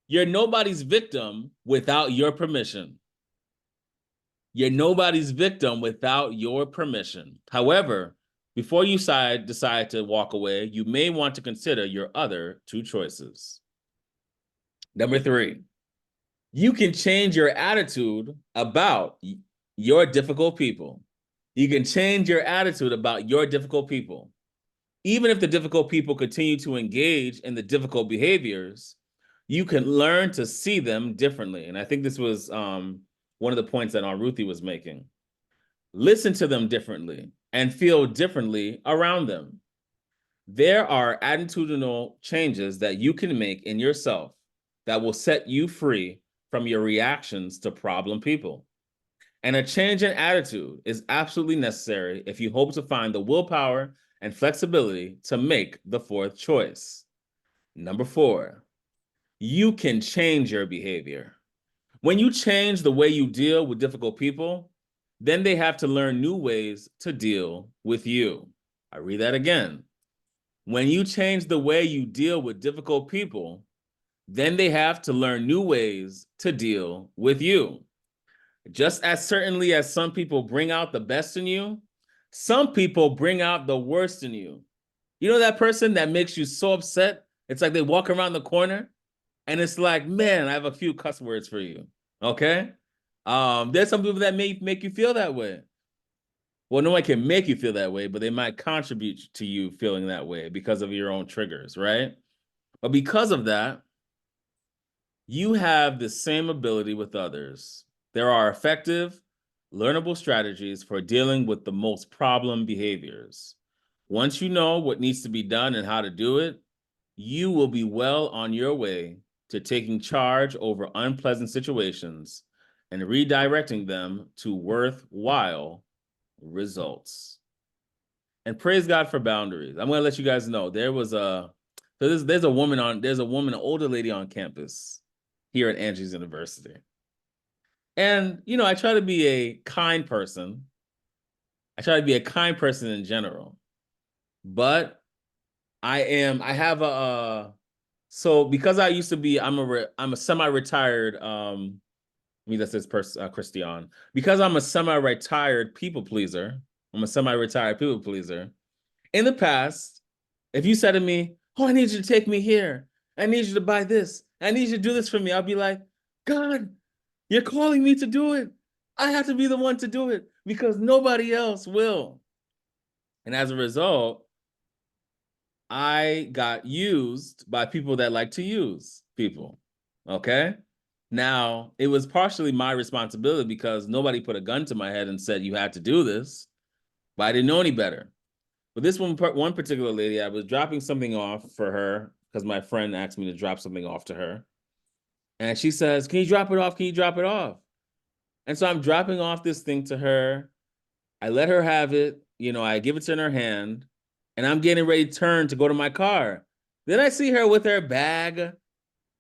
you're nobody's victim without your permission. You're nobody's victim without your permission. However, before you decide to walk away, you may want to consider your other 2 choices. Number 3, you can change your attitude about your difficult people. You can change your attitude about your difficult people. Even if the difficult people continue to engage in the difficult behaviors, you can learn to see them differently. And I think this was one of the points that Aunt Ruthie was making. Listen to them differently and feel differently around them. There are attitudinal changes that you can make in yourself that will set you free from your reactions to problem people. And a change in attitude is absolutely necessary if you hope to find the willpower and flexibility to make the 4th choice. Number 4, you can change your behavior. When you change the way you deal with difficult people, then they have to learn new ways to deal with you. I read that again. When you change the way you deal with difficult people, then they have to learn new ways to deal with you. Just as certainly as some people bring out the best in you, some people bring out the worst in you. You know that person that makes you so upset? It's like they walk around the corner and it's like, man, I have a few cuss words for you. Okay? There's some people that make you feel that way. Well, no one can make you feel that way, but they might contribute to you feeling that way because of your own triggers, right? But because of that, you have the same ability with others. There are effective learnable strategies for dealing with the most problem behaviors. Once you know what needs to be done and how to do it, you will be well on your way to taking charge over unpleasant situations and redirecting them to worthwhile results. And praise God for boundaries. I'm going to let you guys know there's a woman, an older lady on campus here at Angie's University. And, I try to be a kind person. I try to be a kind person in general. But so because I used to be, I'm a semi-retired, that's this person, Christian. Because I'm a semi-retired people pleaser, in the past, if you said to me, oh, I need you to take me here. I need you to buy this. I need you to do this for me. I'll be like, God, you're calling me to do it. I have to be the one to do it because nobody else will. And as a result, I got used by people that like to use people. Okay? Now, it was partially my responsibility because nobody put a gun to my head and said, you had to do this, but I didn't know any better. But this one particular lady, I was dropping something off for her because my friend asked me to drop something off to her. And she says, can you drop it off? Can you drop it off? And so I'm dropping off this thing to her. I let her have it. I give it in her hand. And I'm getting ready to turn to go to my car. Then I see her with her bag,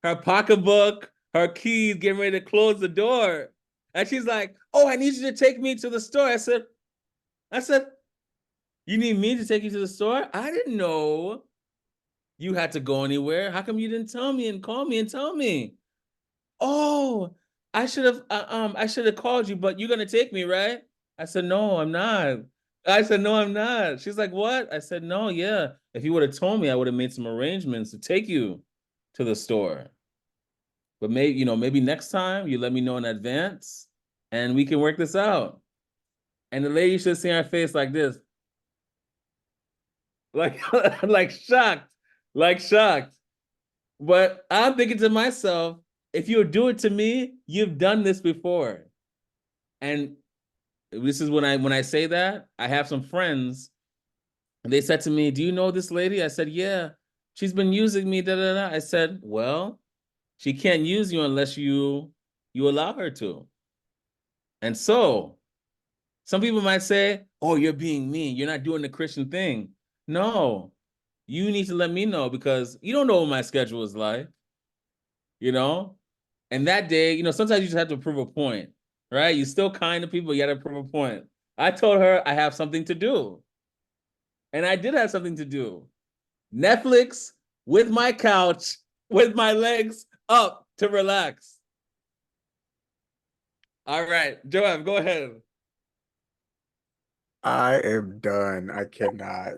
her pocketbook, her keys, getting ready to close the door. And she's like, oh, I need you to take me to the store. I said, you need me to take you to the store? I didn't know you had to go anywhere. How come you didn't tell me and call me and tell me? Oh, I should have called you, but you're gonna take me, right? I said, no, I'm not. I said, no, I'm not. She's like, what? I said, no, yeah. If you would have told me, I would have made some arrangements to take you to the store. But maybe next time you let me know in advance and we can work this out. And the lady should see her face like this. Like, like shocked. But I'm thinking to myself, if you do it to me, you've done this before. And this is when I say that, I have some friends, and they said to me, do you know this lady? I said, yeah, she's been using me, da, da, da. I said, well, she can't use you unless you allow her to. And so some people might say, oh, you're being mean. You're not doing the Christian thing. No, you need to let me know because you don't know what my schedule is like, And that day, sometimes you just have to prove a point, right? You're still kind to people, you got to prove a point. I told her I have something to do. And I did have something to do. Netflix with my couch, with my legs up to relax. All right, Joab, go ahead. I am done. I cannot.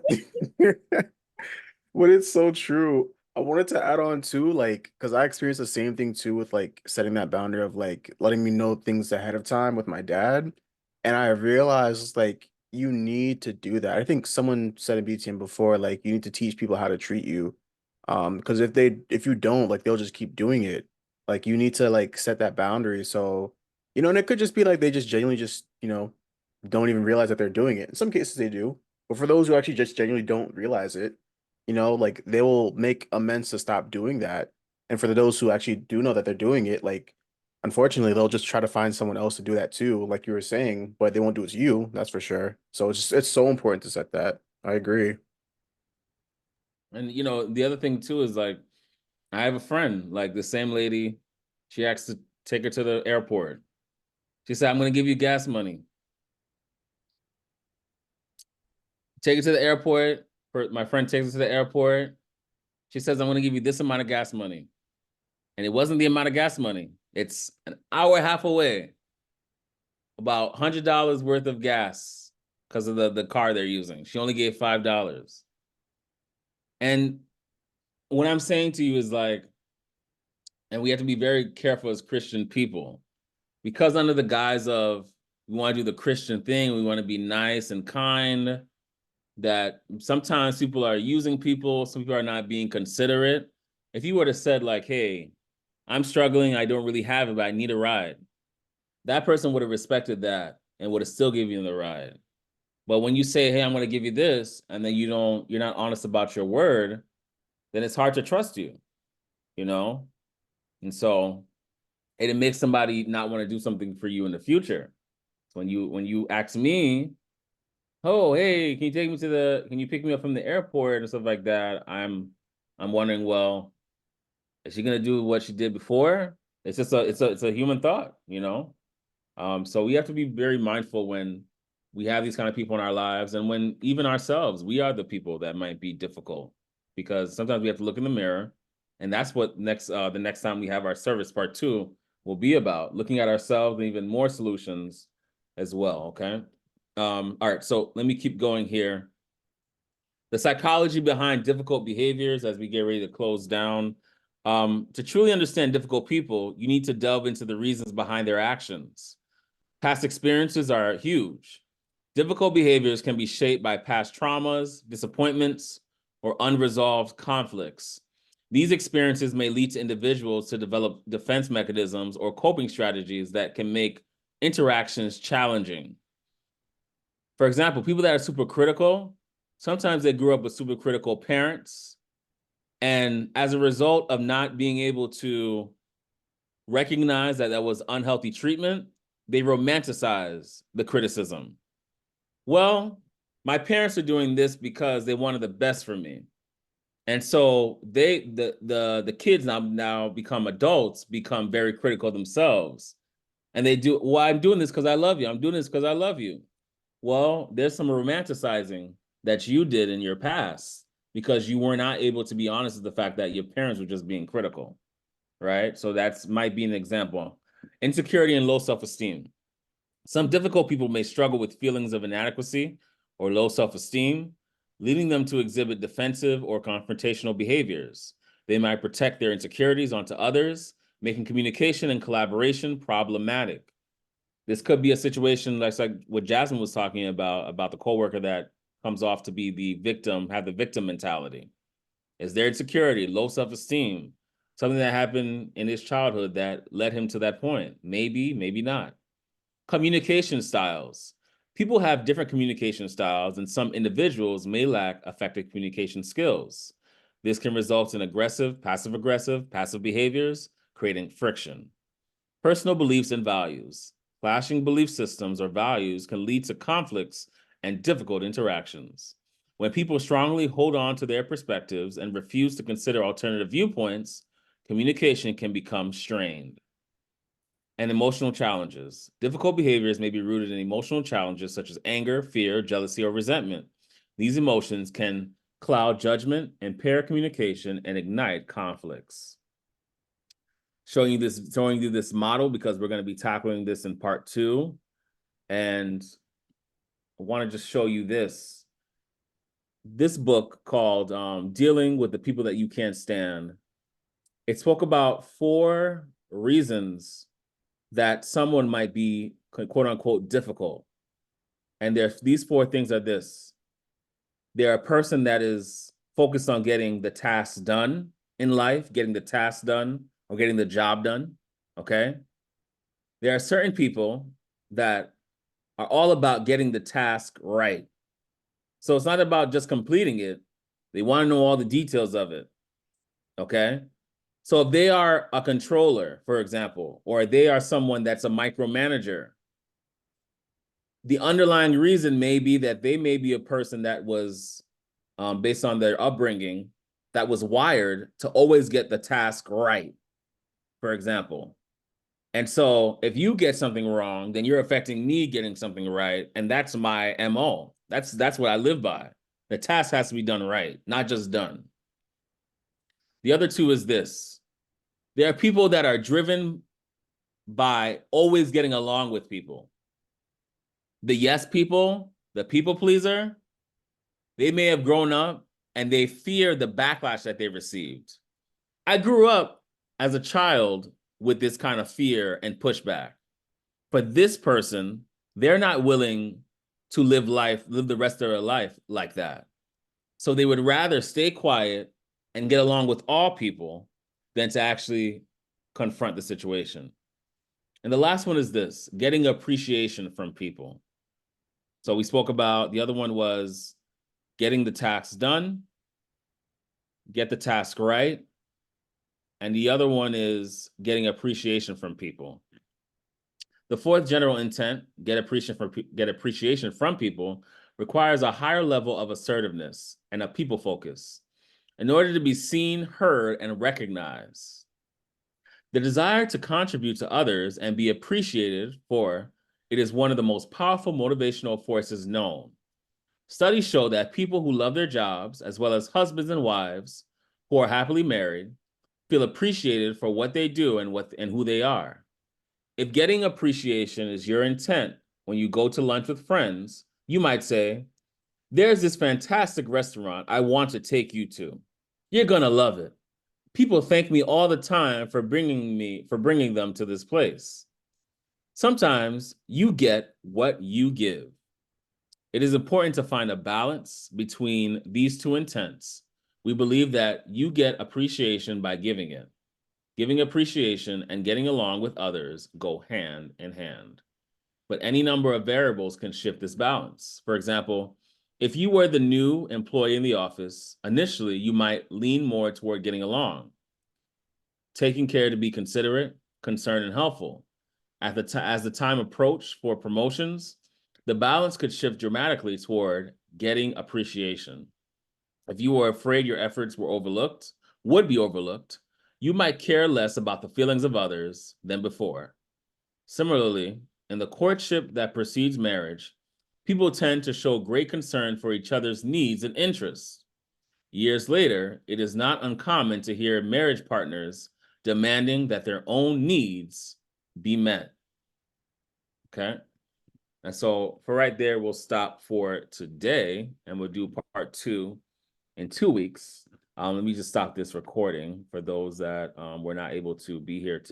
But it's so true. I wanted to add on too, like, because I experienced the same thing too with like setting that boundary of like letting me know things ahead of time with my dad. And I realized like you need to do that. I think someone said in BTM before, like you need to teach people how to treat you. Because if you don't, like they'll just keep doing it. Like you need to like set that boundary. So, and it could just be like they just genuinely just, don't even realize that they're doing it. In some cases they do. But for those who actually just genuinely don't realize it, like they will make amends to stop doing that. And for those who actually do know that they're doing it, like unfortunately, they'll just try to find someone else to do that too, like you were saying, but they won't do it to you, that's for sure. So it's so important to set that. I agree. And the other thing too is like I have a friend, like the same lady, she asked to take her to the airport. She said, I'm gonna give you gas money. Take her to the airport. My friend takes her to the airport. She says, I'm gonna give you this amount of gas money. And it wasn't the amount of gas money. It's an hour and a half away. About $100 worth of gas because of the car they're using. She only gave $5. And what I'm saying to you is like, and we have to be very careful as Christian people, because under the guise of we want to do the Christian thing, we want to be nice and kind, that sometimes people are using people, some people are not being considerate. If you were to said like, hey, I'm struggling, I don't really have it, but I need a ride, that person would have respected that and would have still given you the ride. But when you say, hey, I'm going to give you this, and then you're not honest about your word, then it's hard to trust you, you know? And so it makes somebody not want to do something for you in the future. So when you ask me, oh, hey, can you pick me up from the airport and stuff like that? I'm wondering, well, is she gonna do what she did before? It's just it's a human thought, you know? So we have to be very mindful when we have these kind of people in our lives, and when even ourselves, we are the people that might be difficult, because sometimes we have to look in the mirror, and that's what the next time we have our service part 2 will be about, looking at ourselves and even more solutions as well. Okay. All right, so let me keep going here. The psychology behind difficult behaviors as we get ready to close down. To truly understand difficult people, you need to delve into the reasons behind their actions. Past experiences are huge. Difficult behaviors can be shaped by past traumas, disappointments, or unresolved conflicts. These experiences may lead to individuals to develop defense mechanisms or coping strategies that can make interactions challenging. For example, people that are super critical, sometimes they grew up with super critical parents, and as a result of not being able to recognize that that was unhealthy treatment, they romanticize the criticism. Well, my parents are doing this because they wanted the best for me. And so the kids now become adults, become very critical themselves. And they do, well, I'm doing this because I love you. I'm doing this because I love you. Well, there's some romanticizing that you did in your past because you were not able to be honest with the fact that your parents were just being critical, right? So that's might be an example. Insecurity and low self-esteem. Some difficult people may struggle with feelings of inadequacy or low self-esteem, leading them to exhibit defensive or confrontational behaviors. They might protect their insecurities onto others, making communication and collaboration problematic. This could be a situation like what Jasmine was talking about the coworker that comes off to be the victim, have the victim mentality. Is their insecurity, low self-esteem, something that happened in his childhood that led him to that point? Maybe, maybe not. Communication styles. People have different communication styles, and some individuals may lack effective communication skills. This can result in aggressive, passive behaviors, creating friction. Personal beliefs and values. Clashing belief systems or values can lead to conflicts and difficult interactions. When people strongly hold on to their perspectives and refuse to consider alternative viewpoints, communication can become strained. And emotional challenges. Difficult behaviors may be rooted in emotional challenges such as anger, fear, jealousy, or resentment. These emotions can cloud judgment, impair communication, and ignite conflicts. Showing you this model because we're going to be tackling this in part 2. And I want to just show you this book called Dealing with the People That You Can't Stand. It spoke about 4 reasons that someone might be quote unquote difficult. And these 4 things are this. They're a person that is focused on getting the tasks done in life, getting the task done or getting the job done, okay? There are certain people that are all about getting the task right. So it's not about just completing it. They want to know all the details of it, okay? So if they are a controller, for example, or they are someone that's a micromanager, the underlying reason may be that they may be a person that was, based on their upbringing, that was wired to always get the task right, for example. And so if you get something wrong, then you're affecting me getting something right. And that's my MO. That's what I live by. The task has to be done right, not just done. The other 2 is this. There are people that are driven by always getting along with people. The yes people, the people pleaser, they may have grown up and they fear the backlash that they received. I grew up as a child with this kind of fear and pushback. For this person, they're not willing to live the rest of their life like that. So they would rather stay quiet and get along with all people than to actually confront the situation. And the last one is this: getting appreciation from people. So we spoke about, the other one was getting the task done, get the task right. And the other one is getting appreciation from people. The fourth general intent, get appreciation from people, requires a higher level of assertiveness and a people focus in order to be seen, heard, and recognized. The desire to contribute to others and be appreciated for it is one of the most powerful motivational forces known. Studies show that people who love their jobs, as well as husbands and wives who are happily married, feel appreciated for what they do and who they are. If getting appreciation is your intent when you go to lunch with friends, you might say, "There's this fantastic restaurant I want to take you to. You're gonna love it. People thank me all the time for bringing them to this place." Sometimes you get what you give. It is important to find a balance between these two intents. We believe that you get appreciation by giving it. Giving appreciation and getting along with others go hand in hand. But any number of variables can shift this balance. For example, if you were the new employee in the office, initially you might lean more toward getting along, taking care to be considerate, concerned, and helpful. As the time approached for promotions, the balance could shift dramatically toward getting appreciation. If you were afraid your efforts would be overlooked, you might care less about the feelings of others than before. Similarly, in the courtship that precedes marriage, people tend to show great concern for each other's needs and interests. Years later, it is not uncommon to hear marriage partners demanding that their own needs be met. Okay? And so for right there, we'll stop for today and we'll do part 2 in 2 weeks. Let me just stop this recording for those that were not able to be here today.